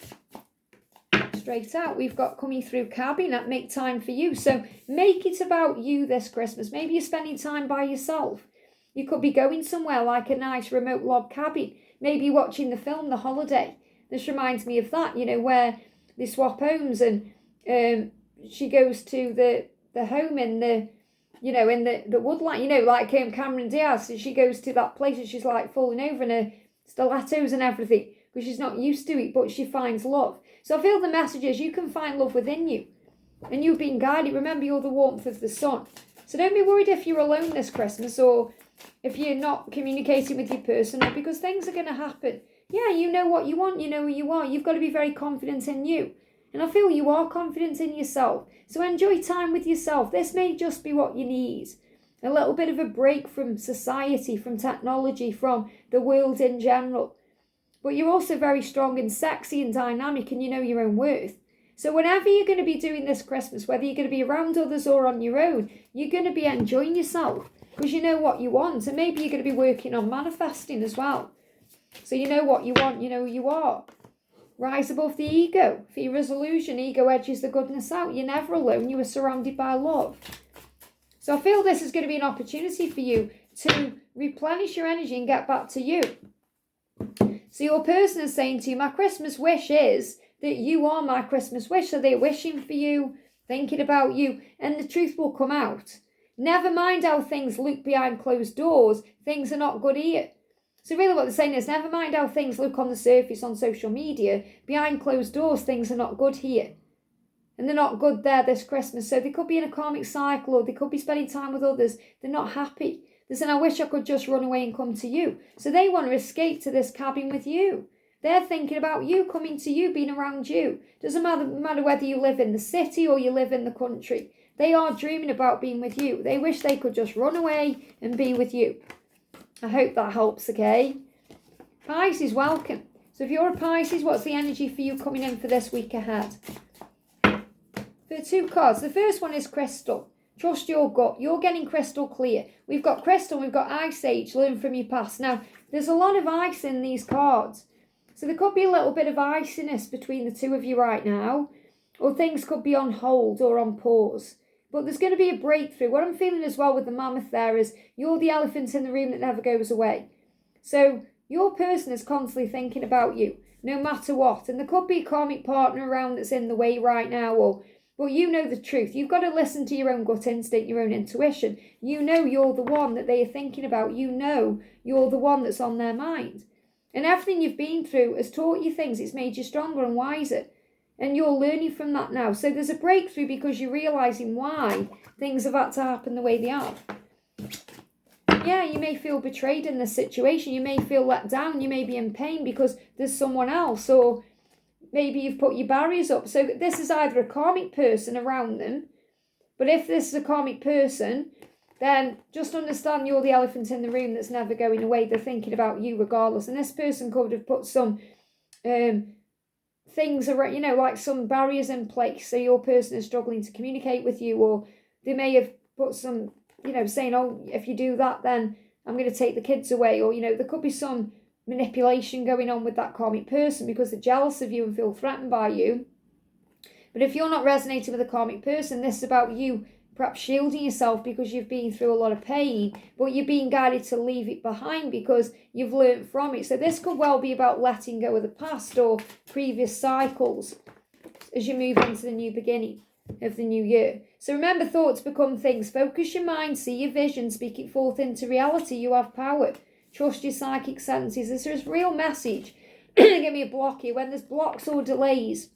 Straight out, we've got coming through cabinet, make time for you. So make it about you this Christmas. Maybe you're spending time by yourself. You could be going somewhere like a nice remote log cabin. Maybe watching the film The Holiday. This reminds me of that, you know, where they swap homes and she goes to the home in the, you know, in the woodland, you know, like Cameron Diaz. She goes to that place and she's like falling over in her stilettos and everything because she's not used to it, but she finds love. So I feel the message is you can find love within you. And you've been guided. Remember, you're the warmth of the sun. So don't be worried if you're alone this Christmas or if you're not communicating with your person, because things are going to happen. Yeah, you know what you want. You know who you are. You've got to be very confident in you. And I feel you are confident in yourself. So enjoy time with yourself. This may just be what you need. A little bit of a break from society, from technology, from the world in general. but you're also very strong and sexy and dynamic, and you know your own worth. So whenever you're going to be doing this Christmas, whether you're going to be around others or on your own, you're going to be enjoying yourself because you know what you want. And maybe you're going to be working on manifesting as well. So you know what you want, you know who you are. Rise above the ego. For your resolution, ego edges the goodness out. You're never alone. You are surrounded by love. So I feel this is going to be an opportunity for you to replenish your energy and get back to you. So your person is saying to you, my Christmas wish is that you are my Christmas wish. So they're wishing for you, thinking about you, and the truth will come out. Never mind how things look behind closed doors. Things are not good here. So really what they're saying is, never mind how things look on the surface on social media. Behind closed doors, things are not good here. And they're not good there this Christmas. So they could be in a karmic cycle, or they could be spending time with others. They're not happy. They're saying, I wish I could just run away and come to you. So they want to escape to this cabin with you. They're thinking about you, coming to you, being around you. Doesn't matter whether you live in the city or you live in the country. They are dreaming about being with you. They wish they could just run away and be with you. I hope that helps, okay? Pisces, welcome. So if you're a Pisces, what's the energy for you coming in for this week ahead? For 2 cards. The first one is crystal. Trust your gut. You're getting crystal clear. We've got crystal, we've got ice age. Learn from your past. Now, there's a lot of ice in these cards. So there could be a little bit of iciness between the two of you right now. Or things could be on hold or on pause. But there's going to be a breakthrough. What I'm feeling as well with the mammoth there is you're the elephant in the room that never goes away. So your person is constantly thinking about you, no matter what. And there could be a karmic partner around that's in the way right now. But you know the truth. You've got to listen to your own gut instinct, your own intuition. You know you're the one that they are thinking about. You know you're the one that's on their mind. And everything you've been through has taught you things. It's made you stronger and wiser. And you're learning from that now. So there's a breakthrough because you're realising why things have had to happen the way they have. Yeah, you may feel betrayed in this situation. You may feel let down. You may be in pain because there's someone else. Or maybe you've put your barriers up. So this is either a karmic person around them. But if this is a karmic person, then just understand you're the elephant in the room that's never going away. They're thinking about you regardless. And this person could have put some things are, like some barriers in place. So your person is struggling to communicate with you, or they may have put some, saying, oh, if you do that, then I'm going to take the kids away. Or, there could be some manipulation going on with that karmic person because they're jealous of you and feel threatened by you. But if you're not resonating with a karmic person, this is about you perhaps shielding yourself because you've been through a lot of pain, but you're being guided to leave it behind because you've learned from it. So this could well be about letting go of the past or previous cycles as you move into the new beginning of the new year. So remember, thoughts become things. Focus your mind, see your vision, speak it forth into reality. You have power. Trust your psychic senses. This is a real message. Give me a block here. When there's blocks or delays,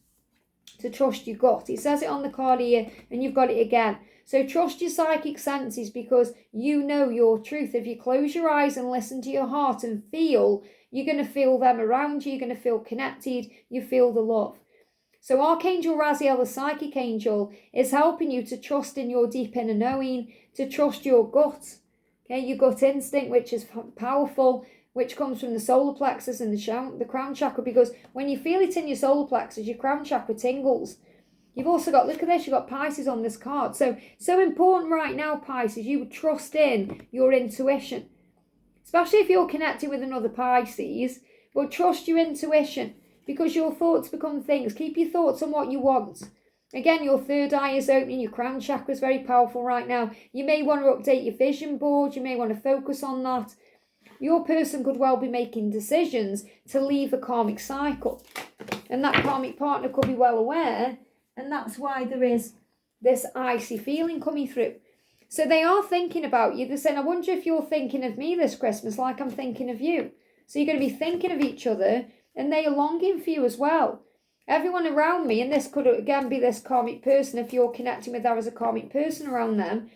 to trust your gut. It says it on the card here, and you've got it again. So trust your psychic senses because you know your truth. If you close your eyes and listen to your heart and feel, you're going to feel them around you. You're going to feel connected. You feel the love. So Archangel Raziel, the psychic angel, is helping you to trust in your deep inner knowing, to trust your gut. Okay, your gut instinct, which is powerful, which comes from the solar plexus and the crown chakra, because when you feel it in your solar plexus, your crown chakra tingles. You've also got, look at this, you've got Pisces on this card. So important right now, Pisces, you would trust in your intuition. Especially if you're connected with another Pisces, but trust your intuition because your thoughts become things. Keep your thoughts on what you want. Again, your third eye is opening, your crown chakra is very powerful right now. You may want to update your vision board, you may want to focus on that. Your person could well be making decisions to leave a karmic cycle. And that karmic partner could be well aware. And that's why there is this icy feeling coming through. So they are thinking about you. They're saying, I wonder if you're thinking of me this Christmas like I'm thinking of you. So you're going to be thinking of each other. And they are longing for you as well. Everyone around me, and this could again be this karmic person, if you're connecting with that as a karmic person around them,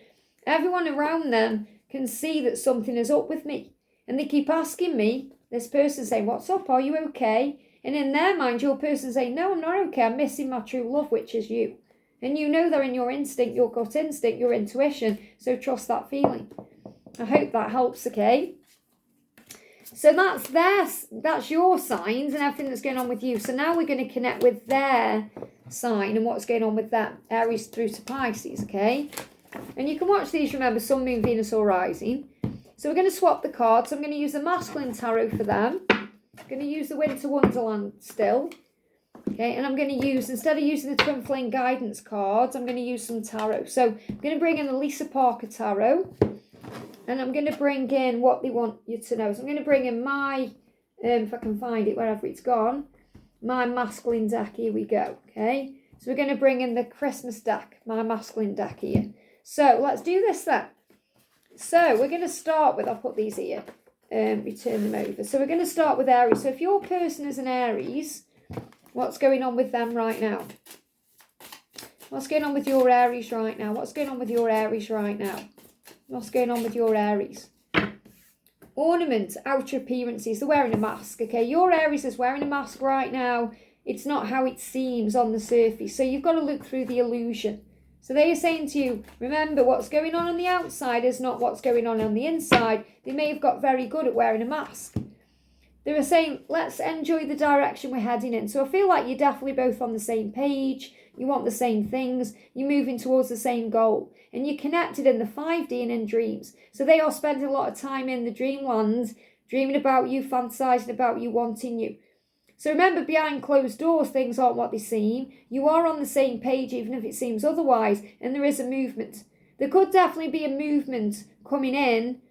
everyone around them can see that something is up with me. And they keep asking me, this person saying, what's up? Are you okay? And in their mind, your person saying, no, I'm not okay. I'm missing my true love, which is you. And you know they're in your instinct, your gut instinct, your intuition. So trust that feeling. I hope that helps, okay? So that's your signs and everything that's going on with you. So now we're going to connect with their sign and what's going on with that, Aries through to Pisces, okay? And you can watch these, remember, Sun, Moon, Venus or Rising. So we're going to swap the cards. I'm going to use the masculine tarot for them. I'm going to use the Winter Wonderland still. Okay, and I'm going to use, instead of using the Twin Flame guidance cards, I'm going to use some tarot. So I'm going to bring in the Lisa Parker tarot. And I'm going to bring in what they want you to know. So I'm going to bring in my, if I can find it, wherever it's gone, my masculine deck. Here we go, okay? So we're going to bring in the Christmas deck, my masculine deck here. So let's do this then. So we're going to start with, I'll put these here, return them over. So we're going to start with Aries. So if your person is an Aries, what's going on with them right now? What's going on with your Aries right now? What's going on with your Aries right now? What's going on with your Aries? Ornament, outer appearances. They're wearing a mask, okay? Your Aries is wearing a mask right now. It's not how it seems on the surface. So you've got to look through the illusion. So they're saying to you, remember, what's going on the outside is not what's going on the inside. They may have got very good at wearing a mask. They were saying, let's enjoy the direction we're heading in. So I feel like you're definitely both on the same page. You want the same things. You're moving towards the same goal. And you're connected in the 5D and in dreams. So they are spending a lot of time in the dreamlands, dreaming about you, fantasizing about you, wanting you. So remember, behind closed doors, things aren't what they seem. You are on the same page, even if it seems otherwise. And there is a movement. There could definitely be a movement coming in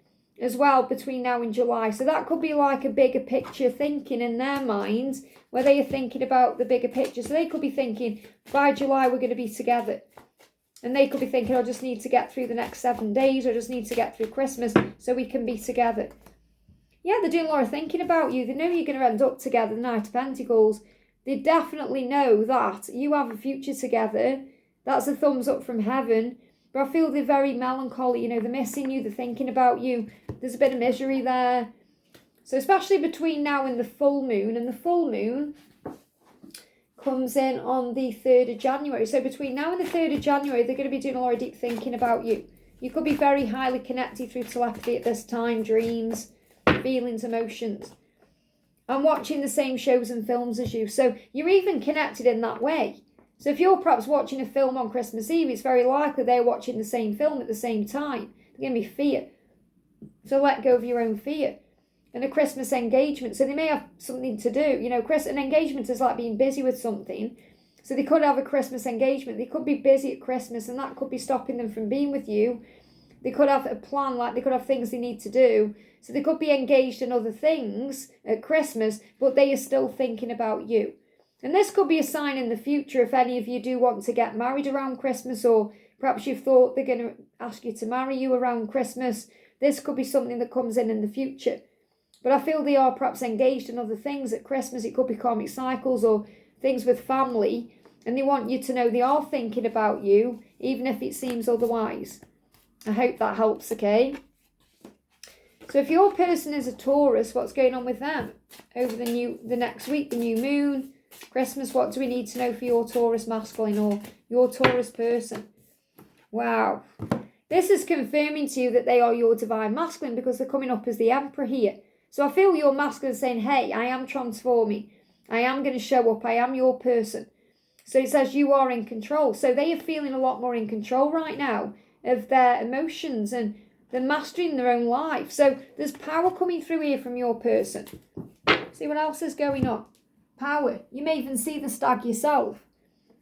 as well between now and July. So that could be like a bigger picture thinking in their minds, where they are thinking about the bigger picture. So they could be thinking, by July, we're going to be together. And they could be thinking, I just need to get through the next 7 days, or I just need to get through Christmas so we can be together. Yeah, they're doing a lot of thinking about you. They know you're going to end up together, the Knight of Pentacles. They definitely know that you have a future together. That's a thumbs up from heaven. But I feel they're very melancholy. You know, they're missing you. They're thinking about you. There's a bit of misery there. So especially between now and the full moon. And the full moon comes in on the 3rd of January. So between now and the 3rd of January, they're going to be doing a lot of deep thinking about you. You could be very highly connected through telepathy at this time, dreams, feelings, emotions. I'm watching the same shows and films as you. So you're even connected in that way. So if you're perhaps watching a film on Christmas Eve, it's very likely they're watching the same film at the same time. There's going to be fear. So let go of your own fear. And a Christmas engagement. So they may have something to do. You know, an engagement is like being busy with something. So they could have a Christmas engagement. They could be busy at Christmas and that could be stopping them from being with you. They could have a plan, like they could have things they need to do. So they could be engaged in other things at Christmas, but they are still thinking about you. And this could be a sign in the future if any of you do want to get married around Christmas, or perhaps you've thought they're going to ask you to marry you around Christmas. This could be something that comes in the future. But I feel they are perhaps engaged in other things at Christmas. It could be karmic cycles or things with family. And they want you to know they are thinking about you, even if it seems otherwise. I hope that helps, okay? So if your person is a Taurus, what's going on with them? Over the next week, the new moon, Christmas, what do we need to know for your Taurus masculine or your Taurus person? Wow. This is confirming to you that they are your divine masculine because they're coming up as the Emperor here. So I feel your masculine saying, hey, I am transforming. I am going to show up. I am your person. So it says you are in control. So they are feeling a lot more in control right now of their emotions and they're mastering their own life. So there's power coming through here from your person. See what else is going on? Power. You may even see the stag yourself.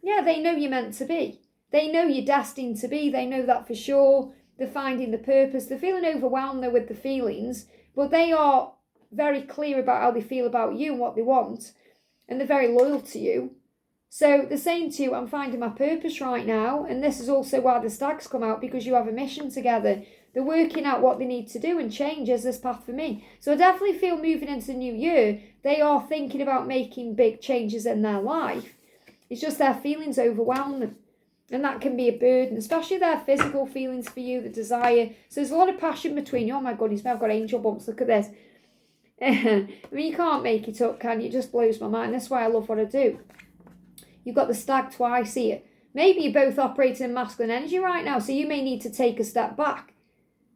Yeah, they know you're meant to be. They know you're destined to be. They know that for sure. They're finding the purpose. They're feeling overwhelmed though with the feelings. But they are very clear about how they feel about you and what they want. And they're very loyal to you. So they're saying to you, I'm finding my purpose right now. And this is also why the stags come out, because you have a mission together. They're working out what they need to do and change as this path for me. So I definitely feel moving into the new year, they are thinking about making big changes in their life. It's just their feelings overwhelm them. And that can be a burden, especially their physical feelings for you, the desire. So there's a lot of passion between you. Oh my goodness, I've got angel bumps. Look at this. I mean, you can't make it up, can you? It just blows my mind. That's why I love what I do. You've got the stag twice here. Maybe you're both operating in masculine energy right now, so you may need to take a step back.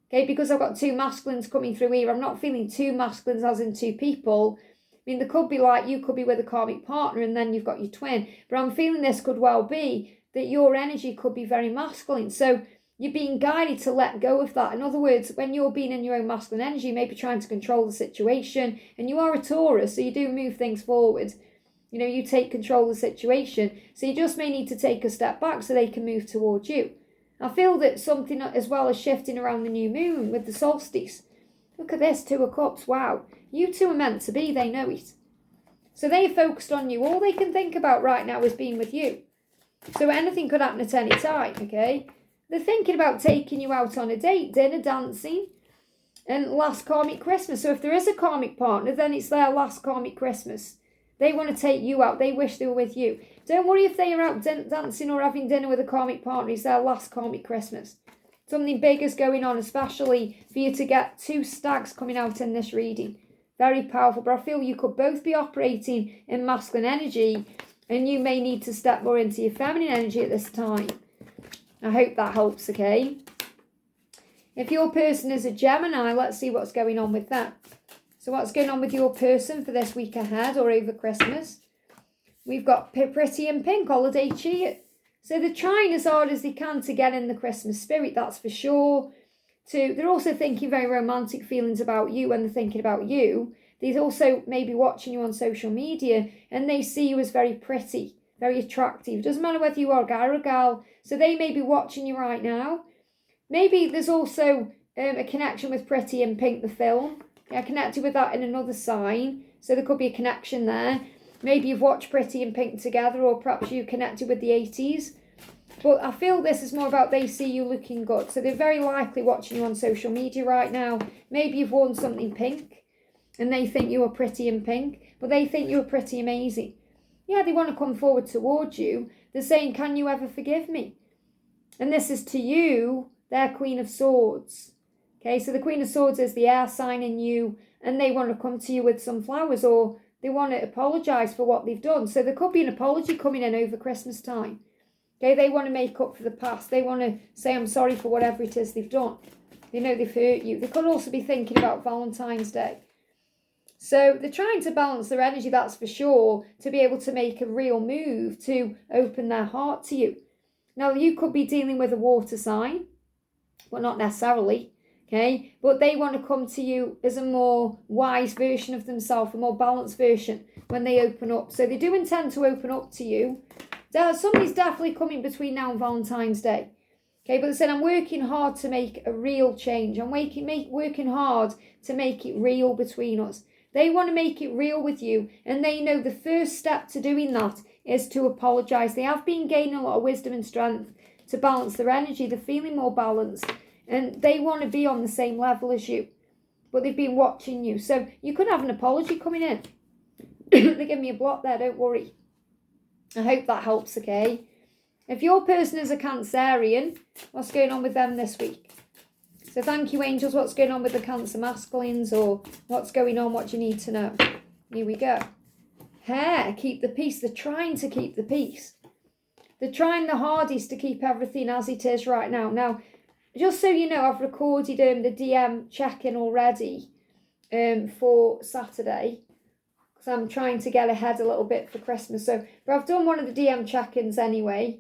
Okay, because I've got two masculines coming through here, I'm not feeling two masculines as in two people. I mean, there could be like, you could be with a karmic partner and then you've got your twin. But I'm feeling this could well be that your energy could be very masculine. So you're being guided to let go of that. In other words, when you're being in your own masculine energy, you may be trying to control the situation. And you are a Taurus, so you do move things forward. You know, you take control of the situation. So you just may need to take a step back so they can move towards you. I feel that something as well as shifting around the new moon with the solstice. Look at this, 2 of Cups. Wow. You two are meant to be. They know it. So they're focused on you. All they can think about right now is being with you. So anything could happen at any time, okay? They're thinking about taking you out on a date, dinner, dancing, and last karmic Christmas. So if there is a karmic partner, then it's their last karmic Christmas. They want to take you out. They wish they were with you. Don't worry if they are out dancing or having dinner with a karmic partner. It's their last karmic Christmas. Something big is going on, especially for you to get 2 stags coming out in this reading. Very powerful. But I feel you could both be operating in masculine energy and you may need to step more into your feminine energy at this time. I hope that helps, okay? If your person is a Gemini, let's see what's going on with that. So what's going on with your person for this week ahead or over Christmas? We've got Pretty in Pink, holiday cheer. So they're trying as hard as they can to get in the Christmas spirit, that's for sure. They're also thinking very romantic feelings about you when they're thinking about you. They're also maybe watching you on social media and they see you as very pretty, very attractive. Doesn't matter whether you are a guy or a gal. So they may be watching you right now. Maybe there's also a connection with Pretty in Pink, the film. Yeah, connected with that in another sign. So there could be a connection there. Maybe you've watched Pretty in Pink together or perhaps you connected with the 80s. But I feel this is more about they see you looking good. So they're very likely watching you on social media right now. Maybe you've worn something pink and they think you are pretty in pink. But they think you're pretty amazing. Yeah, they want to come forward towards you. They're saying, can you ever forgive me? And this is to you, their Queen of Swords. Okay, so the Queen of Swords is the air sign in you. And they want to come to you with some flowers or they want to apologise for what they've done. So there could be an apology coming in over Christmas time. Okay, they want to make up for the past. They want to say, I'm sorry for whatever it is they've done. They know they've hurt you. They could also be thinking about Valentine's Day. So they're trying to balance their energy, that's for sure, to be able to make a real move to open their heart to you. Now, you could be dealing with a water sign. Well, not necessarily. Okay, but they want to come to you as a more wise version of themselves, a more balanced version when they open up. So they do intend to open up to you. Somebody's definitely coming between now and Valentine's Day. Okay, but they said, I'm working hard to make a real change. I'm working hard to make it real between us. They want to make it real with you. And they know the first step to doing that is to apologise. They have been gaining a lot of wisdom and strength to balance their energy. They're feeling more balanced. And they want to be on the same level as you. But they've been watching you. So you could have an apology coming in. They give me a block there, don't worry. I hope that helps, okay? If your person is a Cancerian, what's going on with them this week? So thank you, angels. What's going on with the Cancer masculines or what's going on, what you need to know? Here we go. Hair, keep the peace. They're trying to keep the peace. They're trying the hardest to keep everything as it is right now. Now, just so you know, I've recorded the DM check-in already for Saturday. I'm trying to get ahead a little bit for Christmas. But I've done one of the DM check-ins anyway,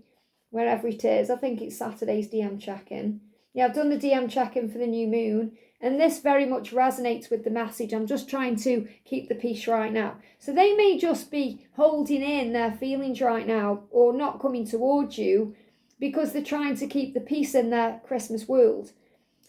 wherever it is. I think it's Saturday's DM check-in. Yeah, I've done the DM check-in for the new moon. And this very much resonates with the message. I'm just trying to keep the peace right now. So they may just be holding in their feelings right now or not coming towards you because they're trying to keep the peace in their Christmas world.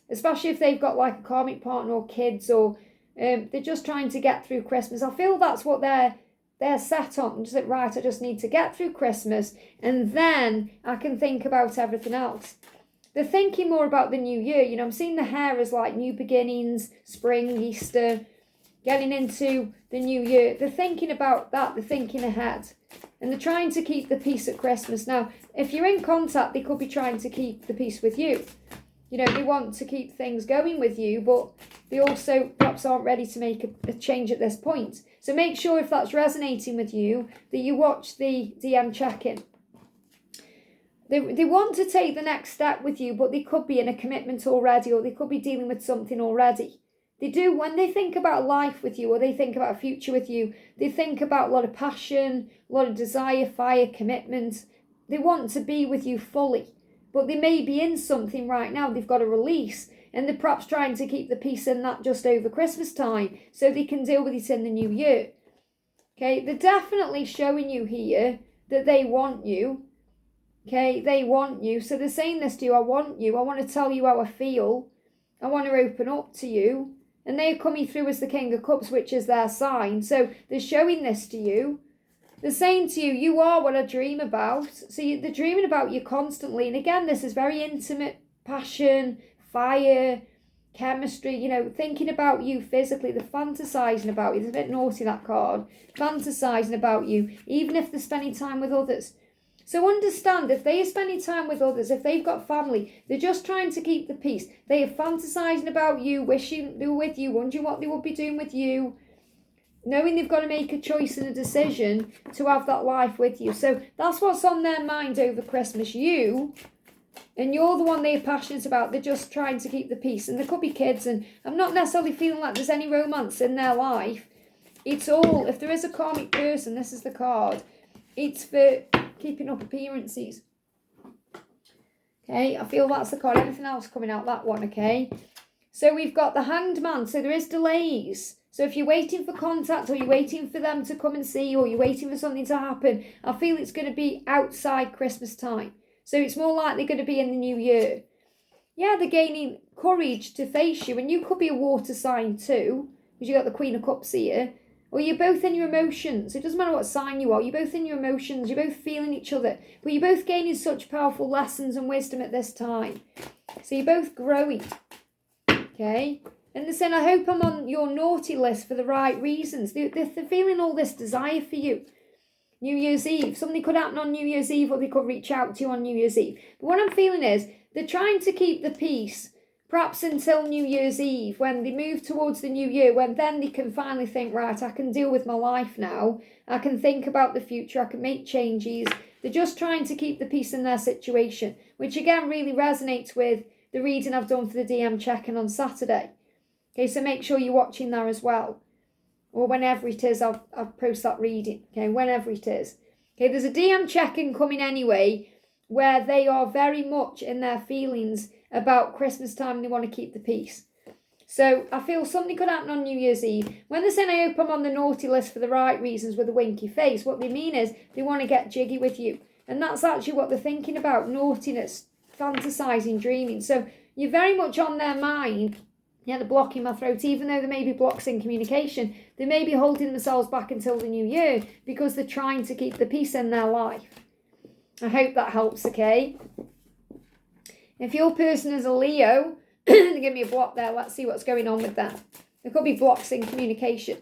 Especially if they've got like a karmic partner or kids or they're just trying to get through Christmas. I feel that's what they're set on. Just like, right, I just need to get through Christmas and then I can think about everything else. They're thinking more about the new year. You know, I'm seeing the hair as like new beginnings, spring, Easter, getting into the new year. They're thinking about that. They're thinking ahead. And they're trying to keep the peace at Christmas. Now, if you're in contact, they could be trying to keep the peace with you. You know, they want to keep things going with you, but they also perhaps aren't ready to make a change at this point. So make sure if that's resonating with you, that you watch the DM check-in. They want to take the next step with you, but they could be in a commitment already, or they could be dealing with something already. They do, when they think about life with you, or they think about a future with you, they think about a lot of passion, a lot of desire, fire, commitment. They want to be with you fully, but they may be in something right now they've got to release, and they're perhaps trying to keep the peace in that just over Christmas time, so they can deal with it in the new year. Okay, they're definitely showing you here that they want you. Okay, they want you. So they're saying this to you, I want you. I want to tell you how I feel. I want to open up to you. And they're coming through as the King of Cups, which is their sign. So they're showing this to you. They're saying to you, you are what I dream about. So they're dreaming about you constantly. And again, this is very intimate, passion, fire, chemistry, you know, thinking about you physically. They're fantasizing about you. It's a bit naughty, that card. Fantasizing about you, even if they're spending time with others. So understand, if they are spending time with others, if they've got family, they're just trying to keep the peace. They are fantasizing about you, wishing they were with you, wondering what they would be doing with you, knowing they've got to make a choice and a decision to have that life with you. So that's what's on their mind over Christmas. You, and you're the one they're passionate about. They're just trying to keep the peace. And there could be kids, and I'm not necessarily feeling like there's any romance in their life. It's all, if there is a karmic person, this is the card. It's for keeping up appearances. Okay, I feel that's the card. Anything else coming out? That one, okay? So we've got the Hanged Man. So there is delays. So if you're waiting for contact, or you're waiting for them to come and see you, or you're waiting for something to happen, I feel it's going to be outside Christmas time. So it's more likely going to be in the new year. Yeah, they're gaining courage to face you. And you could be a water sign too, because you've got the Queen of Cups here. Or you're both in your emotions. It doesn't matter what sign you are. You're both in your emotions. You're both feeling each other. But you're both gaining such powerful lessons and wisdom at this time. So you're both growing. Okay? And they're saying, I hope I'm on your naughty list for the right reasons. They're feeling all this desire for you. New Year's Eve. Something could happen on New Year's Eve, or they could reach out to you on New Year's Eve. But what I'm feeling is they're trying to keep the peace, perhaps until New Year's Eve, when they move towards the new year, when then they can finally think, right, I can deal with my life now. I can think about the future. I can make changes. They're just trying to keep the peace in their situation, which again really resonates with the reading I've done for the DM check-in on Saturday. Okay, so make sure you're watching there as well. Or whenever it is, I'll post that reading. Okay, whenever it is. Okay, there's a DM check-in coming anyway, where they are very much in their feelings about Christmas time and they want to keep the peace. So I feel something could happen on New Year's Eve. When they're saying I hope I'm on the naughty list for the right reasons with a winky face, what they mean is they want to get jiggy with you. And that's actually what they're thinking about, naughtiness, fantasizing, dreaming. So you're very much on their mind. Yeah, they're blocking my throat. Even though there may be blocks in communication, they may be holding themselves back until the new year because they're trying to keep the peace in their life. I hope that helps, okay? If your person is a Leo, give me a block there. Let's see what's going on with that. There could be blocks in communication.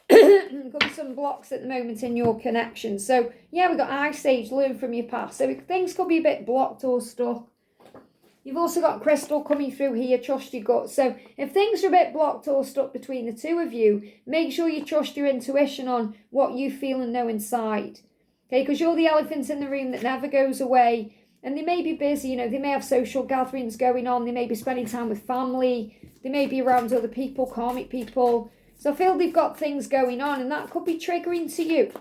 There could be some blocks at the moment in your connection. So, yeah, we've got Ice Age, learn from your past. So things could be a bit blocked or stuck. You've also got Crystal coming through here, trust your gut. So if things are a bit blocked or stuck between the two of you, make sure you trust your intuition on what you feel and know inside. Okay, because you're the elephant in the room that never goes away. And they may be busy, you know, they may have social gatherings going on. They may be spending time with family. They may be around other people, karmic people. So I feel they've got things going on and that could be triggering to you.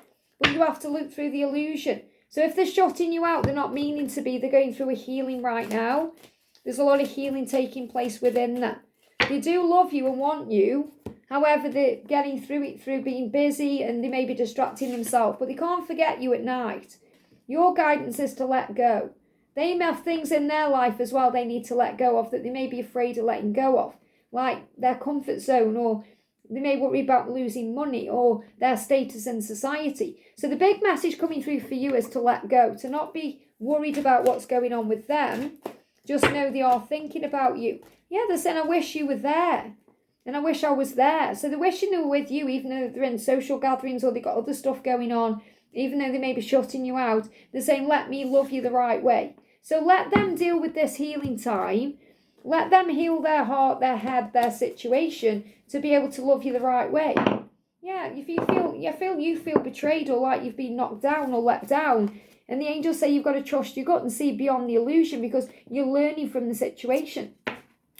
But you have to look through the illusion. So if they're shutting you out, they're not meaning to be. They're going through a healing right now. There's a lot of healing taking place within them. They do love you and want you. However, they're getting through it through being busy and they may be distracting themselves. But they can't forget you at night. Your guidance is to let go. They may have things in their life as well they need to let go of that they may be afraid of letting go of. Like their comfort zone, or they may worry about losing money or their status in society. So the big message coming through for you is to let go. To not be worried about what's going on with them. Just know they are thinking about you. Yeah, they're saying, I wish you were there. And I wish I was there. So they're wishing they were with you, even though they're in social gatherings or they've got other stuff going on. Even though they may be shutting you out. They're saying, let me love you the right way. So let them deal with this healing time. Let them heal their heart, their head, their situation to be able to love you the right way. Yeah, if you feel betrayed or like you've been knocked down or let down, And the angels say you've got to trust your gut and see beyond the illusion, because you're learning from the situation.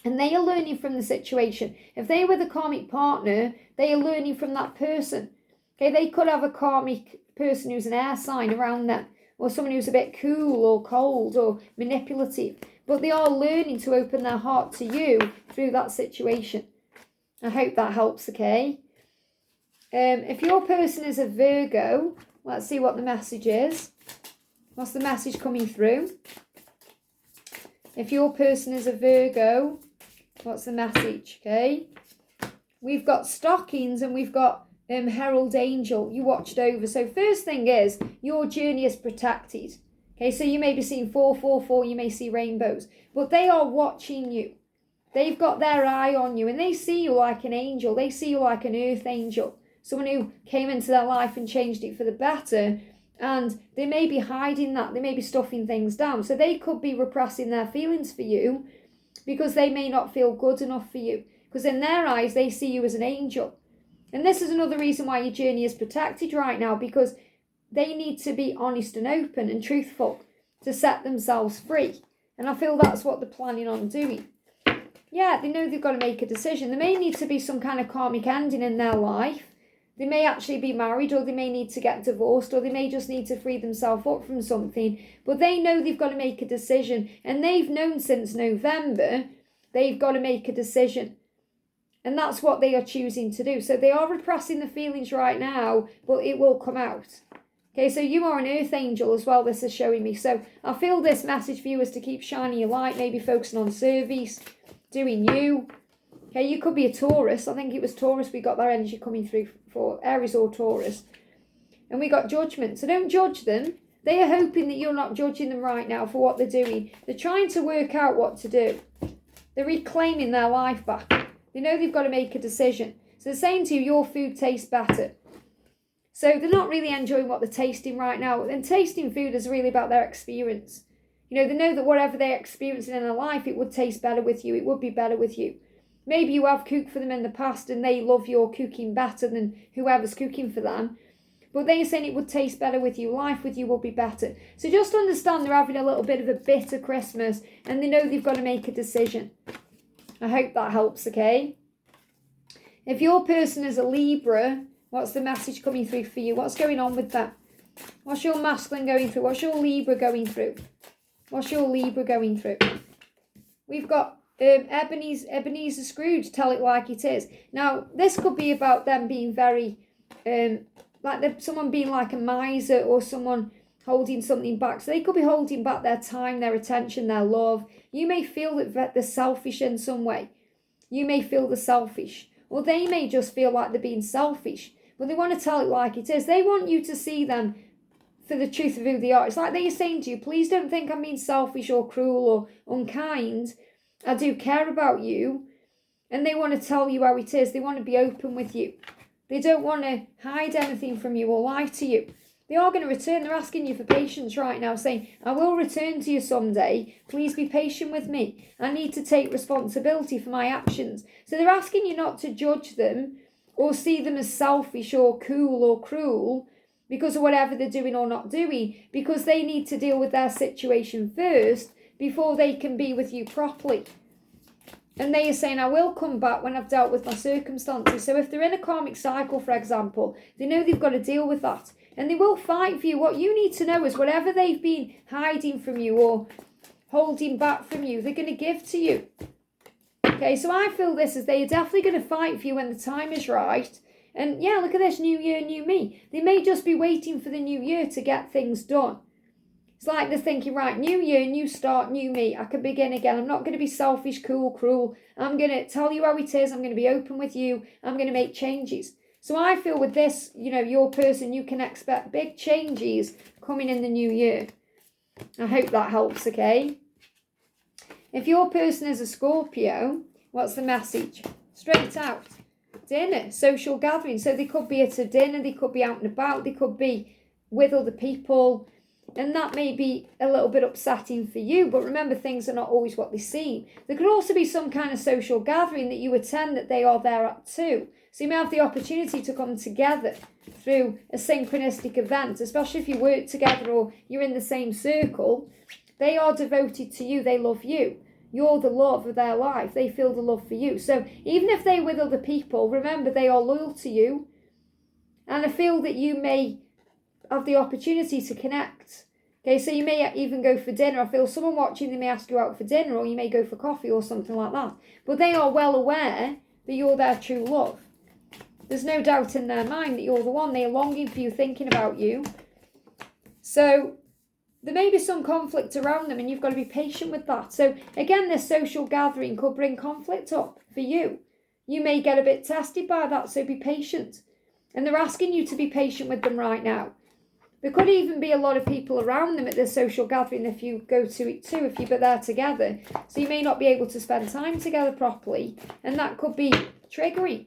And they are learning from the situation. If they were the karmic partner, they are learning from that person. Okay, they could have a karmic person who's an air sign around them, or someone who's a bit cool or cold or manipulative. But they are learning to open their heart to you through that situation. I hope that helps, okay? If your person is a Virgo, let's see what the message is. What's the message coming through? If your person is a Virgo, what's the message, okay? We've got stockings and we've got Herald Angel. You watched over. So first thing is, your journey is protected. Okay, so you may be seeing 444, you may see rainbows. But they are watching you. They've got their eye on you and they see you like an angel. They see you like an earth angel. Someone who came into their life and changed it for the better. And they may be hiding that. They may be stuffing things down. So they could be repressing their feelings for you because they may not feel good enough for you. Because in their eyes, they see you as an angel. And this is another reason why your journey is protected right now, because they need to be honest and open and truthful to set themselves free. And I feel that's what they're planning on doing. Yeah, they know they've got to make a decision. There may need to be some kind of karmic ending in their life. They may actually be married, or they may need to get divorced, or they may just need to free themselves up from something. But they know they've got to make a decision. And they've known since November they've got to make a decision. And that's what they are choosing to do. So they are repressing the feelings right now, but it will come out. Okay, so you are an earth angel as well, this is showing me. So I feel this message for you is to keep shining your light, maybe focusing on service, doing you. Okay, you could be a Taurus. I think it was Taurus we got that energy coming through for, Aries or Taurus. And we got judgment. So don't judge them. They are hoping that you're not judging them right now for what they're doing. They're trying to work out what to do. They're reclaiming their life back. They know they've got to make a decision. So they're saying to you, your food tastes better. So they're not really enjoying what they're tasting right now. And tasting food is really about their experience. You know, they know that whatever they're experiencing in their life, it would taste better with you. It would be better with you. Maybe you have cooked for them in the past and they love your cooking better than whoever's cooking for them. But they're saying it would taste better with you. Life with you will be better. So just understand they're having a little bit of a bitter Christmas and they know they've got to make a decision. I hope that helps, okay? If your person is a Libra, what's the message coming through for you? What's going on with that? What's your masculine going through? What's your Libra going through? What's your Libra going through? We've got Ebenezer Scrooge, tell it like it is. Now, this could be about them being very, someone being like a miser or someone holding something back. So they could be holding back their time, their attention, their love. You may feel that they're selfish in some way. You may feel they're selfish. Or they may just feel like they're being selfish. But they want to tell it like it is. They want you to see them for the truth of who they are. It's like they're saying to you, please don't think I'm being selfish or cruel or unkind. I do care about you. And they want to tell you how it is. They want to be open with you. They don't want to hide anything from you or lie to you. They are going to return. They're asking you for patience right now, saying, I will return to you someday. Please be patient with me. I need to take responsibility for my actions. So they're asking you not to judge them or see them as selfish or cool or cruel because of whatever they're doing or not doing, because they need to deal with their situation first before they can be with you properly. And they are saying, I will come back when I've dealt with my circumstances. So if they're in a karmic cycle, for example, they know they've got to deal with that. And they will fight for you. What you need to know is whatever they've been hiding from you or holding back from you, they're going to give to you. Okay, so I feel this is they are definitely going to fight for you when the time is right. And yeah, look at this, new year, new me. They may just be waiting for the new year to get things done. It's like they're thinking, right, new year, new start, new me. I can begin again. I'm not going to be selfish, cool, cruel. I'm going to tell you how it is. I'm going to be open with you. I'm going to make changes. So I feel with this, you know, your person, you can expect big changes coming in the new year. I hope that helps, okay? If your person is a Scorpio, what's the message? Straight out. Dinner, social gathering. So they could be at a dinner, they could be out and about, they could be with other people. And that may be a little bit upsetting for you, but remember, things are not always what they seem. There could also be some kind of social gathering that you attend that they are there at too. So you may have the opportunity to come together through a synchronistic event, especially if you work together or you're in the same circle. They are devoted to you. They love you. You're the love of their life. They feel the love for you. So even if they're with other people, remember they are loyal to you. And I feel that you may have the opportunity to connect. Okay, so you may even go for dinner. I feel someone watching, they may ask you out for dinner, or you may go for coffee or something like that. But they are well aware that you're their true love. There's no doubt in their mind that you're the one. They're longing for you, thinking about you. So there may be some conflict around them, and you've got to be patient with that. So again, this social gathering could bring conflict up for you. You may get a bit tested by that, so be patient. And they're asking you to be patient with them right now. There could even be a lot of people around them at this social gathering if you go to it too, if you're there together. So you may not be able to spend time together properly, and that could be triggering.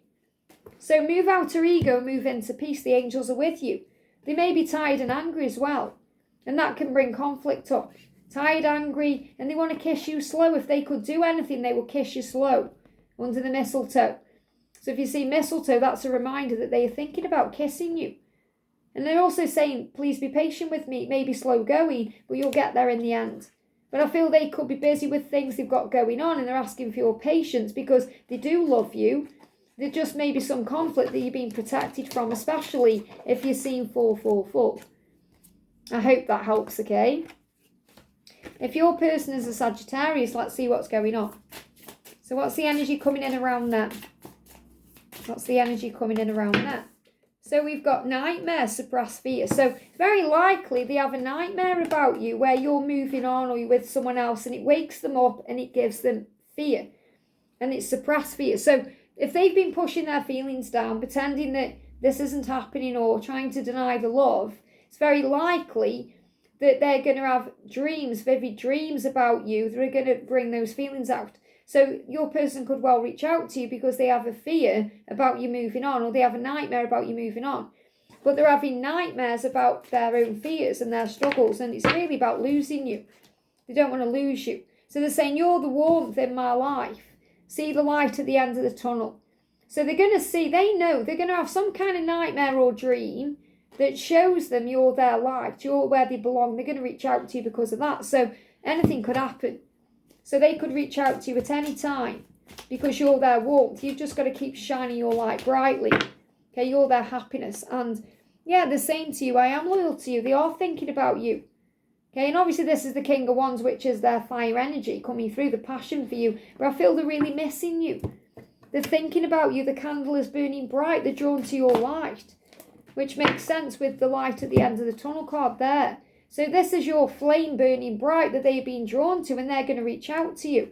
So move out your ego and move into peace. The angels are with you. They may be tired and angry as well, and that can bring conflict up. Tired, angry, and they want to kiss you slow. If they could do anything, they will kiss you slow under the mistletoe. So if you see mistletoe, that's a reminder that they are thinking about kissing you. And they're also saying, please be patient with me. It may be slow going, but you'll get there in the end. But I feel they could be busy with things they've got going on, and they're asking for your patience because they do love you. There just may be some conflict that you're being protected from, especially if you're seeing 444. I hope that helps, okay? If your person is a Sagittarius, let's see what's going on. So what's the energy coming in around them? What's the energy coming in around them? So we've got nightmare, suppressed fear. So very likely they have a nightmare about you where you're moving on or you're with someone else, and it wakes them up and it gives them fear. And it's suppressed fear. So if they've been pushing their feelings down, pretending that this isn't happening or trying to deny the love, it's very likely that they're going to have dreams, vivid dreams about you that are going to bring those feelings out. So your person could well reach out to you because they have a fear about you moving on, or they have a nightmare about you moving on. But they're having nightmares about their own fears and their struggles, and it's really about losing you. They don't want to lose you. So they're saying, you're the warmth in my life. See the light at the end of the tunnel. So they're going to see, they know they're going to have some kind of nightmare or dream that shows them you're their light, you're where they belong. They're going to reach out to you because of that. So anything could happen. So they could reach out to you at any time because you're their warmth. You've just got to keep shining your light brightly. Okay, you're their happiness. And yeah, they're saying to you, I am loyal to you. They are thinking about you. Okay, and obviously this is the King of Wands, which is their fire energy coming through, the passion for you. But I feel they're really missing you. They're thinking about you. The candle is burning bright. They're drawn to your light, which makes sense with the light at the end of the tunnel card there. So this is your flame burning bright that they've been drawn to, and they're going to reach out to you.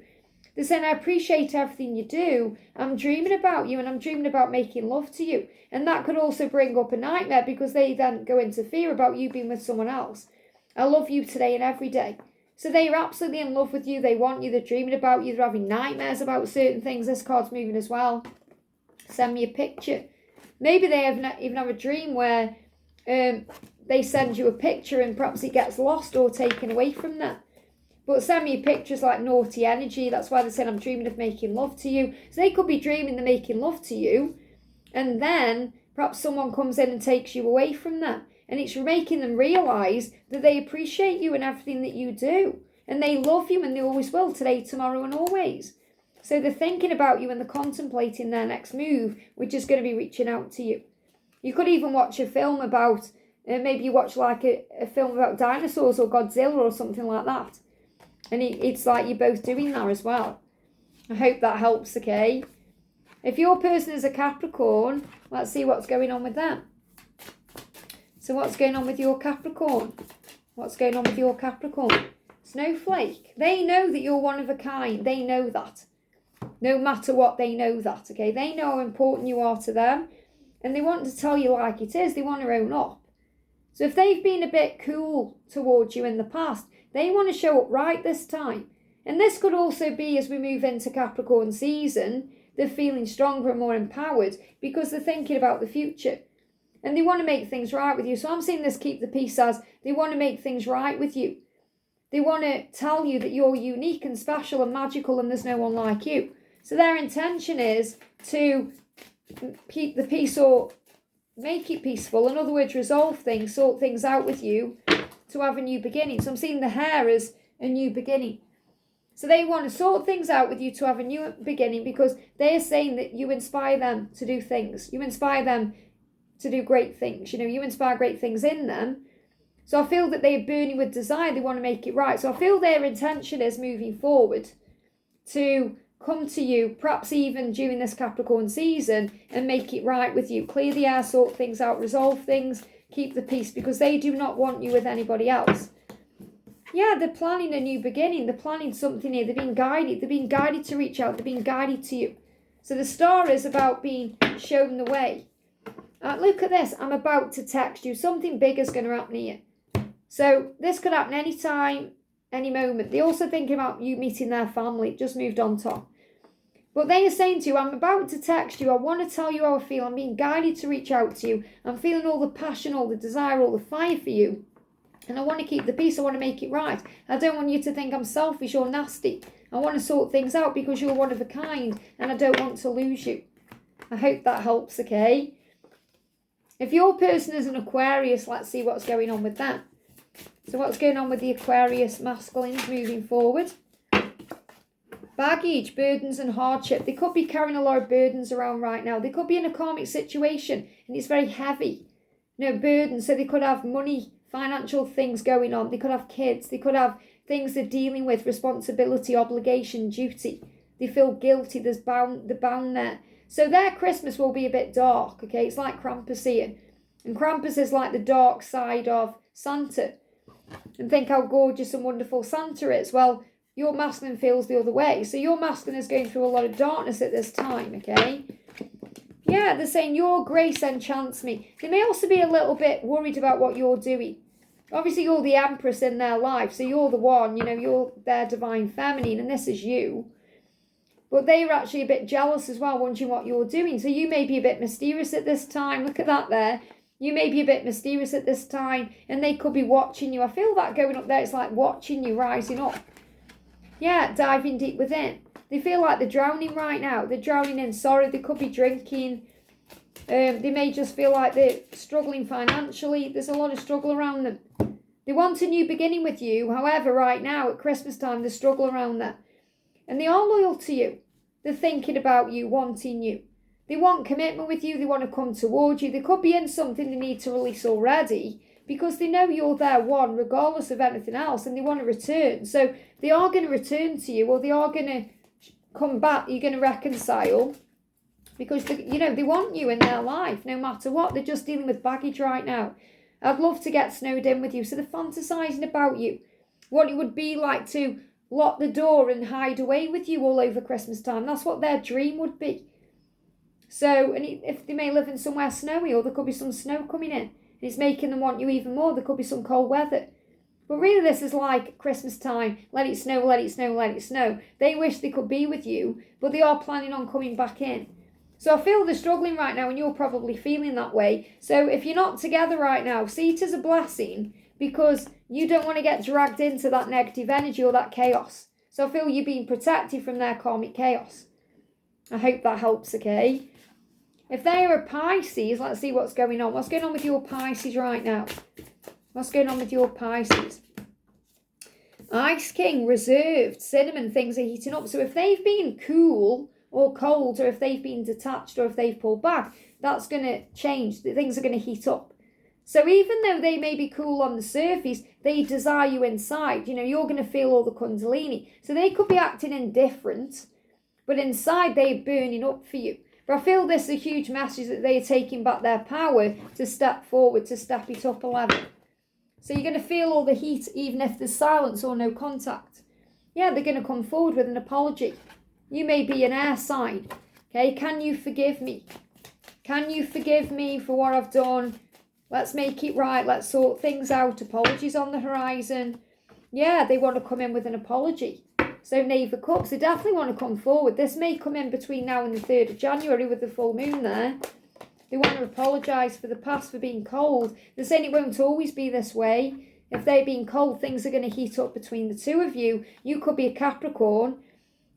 They're saying, I appreciate everything you do. I'm dreaming about you, and I'm dreaming about making love to you. And that could also bring up a nightmare because they then go into fear about you being with someone else. I love you today and every day. So they are absolutely in love with you. They want you. They're dreaming about you. They're having nightmares about certain things. This card's moving as well. Send me a picture. Maybe they even have a dream where they send you a picture and perhaps it gets lost or taken away from them. But send me pictures like naughty energy. That's why they said, I'm dreaming of making love to you. So they could be dreaming they're making love to you. And then perhaps someone comes in and takes you away from them. And it's making them realise that they appreciate you and everything that you do. And they love you, and they always will, today, tomorrow and always. So they're thinking about you and they're contemplating their next move, which is going to be reaching out to you. You could even watch a film about, maybe you watch like a film about dinosaurs or Godzilla or something like that. And it's like you're both doing that as well. I hope that helps, okay? If your person is a Capricorn, let's see what's going on with them. So what's going on with your Capricorn? What's going on with your Capricorn? Snowflake. They know that you're one of a kind. They know that. No matter what, they know that, okay? They know how important you are to them. And they want to tell you like it is. They want to own up. So if they've been a bit cool towards you in the past, they want to show up right this time. And this could also be, as we move into Capricorn season, they're feeling stronger and more empowered because they're thinking about the future. And they want to make things right with you. So I'm seeing this keep the peace as they want to make things right with you. They want to tell you that you're unique and special and magical and there's no one like you. So their intention is to keep the peace or make it peaceful. In other words, resolve things, sort things out with you to have a new beginning. So I'm seeing the hare as a new beginning. So they want to sort things out with you to have a new beginning, because they are saying that you inspire them to do things. You inspire them to do great things. You inspire great things in them. So I feel that they are burning with desire. They want to make it right. So I feel their intention is moving forward to come to you, perhaps even during this Capricorn season, and make it right with you. Clear the air, sort things out, resolve things, keep the peace, because they do not want you with anybody else. Yeah, they're planning a new beginning. They're planning something here. They're being guided. They're being guided to reach out. They're being guided to you. So the star is about being shown the way. Look at this. I'm about to text you. Something big is going to happen here. So this could happen anytime, any moment. They're also thinking about you meeting their family. Just moved on top. But they are saying to you, I'm about to text you. I want to tell you how I feel. I'm being guided to reach out to you. I'm feeling all the passion, all the desire, all the fire for you. And I want to keep the peace. I want to make it right. I don't want you to think I'm selfish or nasty. I want to sort things out because you're one of a kind and I don't want to lose you. I hope that helps, okay? If your person is an Aquarius, let's see what's going on with that. So what's going on with the Aquarius masculines moving forward? Baggage, burdens and hardship. They could be carrying a lot of burdens around right now. They could be in a karmic situation and it's very heavy. Burdens. So they could have money, financial things going on. They could have kids. They could have things they're dealing with, responsibility, obligation, duty. They feel guilty. They're bound there. So their Christmas will be a bit dark, okay? It's like Krampus here. And Krampus is like the dark side of Santa. And think how gorgeous and wonderful Santa is. Well, your masculine feels the other way. So your masculine is going through a lot of darkness at this time, okay? Yeah, they're saying your grace enchants me. They may also be a little bit worried about what you're doing. Obviously, you're the empress in their life. So you're the one, you're their divine feminine. And this is you. But they are actually a bit jealous as well, wondering what you're doing. So you may be a bit mysterious at this time. Look at that there. You may be a bit mysterious at this time. And they could be watching you. I feel that going up there. It's like watching you rising up. Yeah, diving deep within. They feel like they're drowning right now. They're drowning in sorrow. They could be drinking. They may just feel like they're struggling financially. There's a lot of struggle around them. They want a new beginning with you. However, right now at Christmas time, there's struggle around that. And they are loyal to you. They're thinking about you, wanting you. They want commitment with you. They want to come towards you. They could be in something they need to release already, because they know you're their one, regardless of anything else, and they want to return. So they are going to return to you, or they are going to come back. You're going to reconcile, because they want you in their life, no matter what. They're just dealing with baggage right now. I'd love to get snowed in with you. So they're fantasizing about you, what it would be like to lock the door and hide away with you all over Christmas time. That's what their dream would be. So, and if they may live in somewhere snowy, or there could be some snow coming in, it's making them want you even more. There could be some cold weather. But really, this is like Christmas time. Let it snow, let it snow, let it snow. They wish they could be with you, but they are planning on coming back in. So I feel they're struggling right now, and you're probably feeling that way. So if you're not together right now, see it as a blessing, because you don't want to get dragged into that negative energy or that chaos. So I feel you're being protected from their karmic chaos. I hope that helps, okay? If they're a Pisces, let's see what's going on. What's going on with your Pisces right now? What's going on with your Pisces? Ice King, reserved, cinnamon, things are heating up. So if they've been cool or cold, or if they've been detached, or if they've pulled back, that's going to change. Things are going to heat up. So even though they may be cool on the surface, they desire you inside. You're going to feel all the kundalini. So they could be acting indifferent, but inside they're burning up for you. But I feel this is a huge message that they are taking back their power to step forward, to step it up a level. So you're going to feel all the heat, even if there's silence or no contact. Yeah, they're going to come forward with an apology. You may be an air sign. Okay, can you forgive me? Can you forgive me for what I've done? Let's make it right. Let's sort things out. Apologies on the horizon. Yeah, they want to come in with an apology. So Knave of Cups, they definitely want to come forward. This may come in between now and the 3rd of January with the full moon there. They want to apologise for the past, for being cold. They're saying it won't always be this way. If they're being cold, things are going to heat up between the two of you. You could be a Capricorn.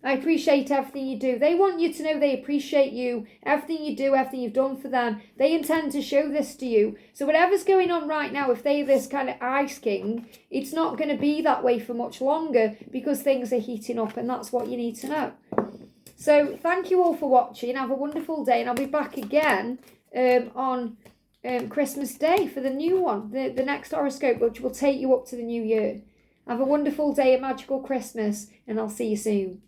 I appreciate everything you do. They want you to know they appreciate you. Everything you do, everything you've done for them. They intend to show this to you. So whatever's going on right now, if they're this kind of ice king, it's not going to be that way for much longer because things are heating up, and that's what you need to know. So thank you all for watching. Have a wonderful day, and I'll be back again on Christmas Day for the new one, the next horoscope, which will take you up to the new year. Have a wonderful day, a magical Christmas, and I'll see you soon.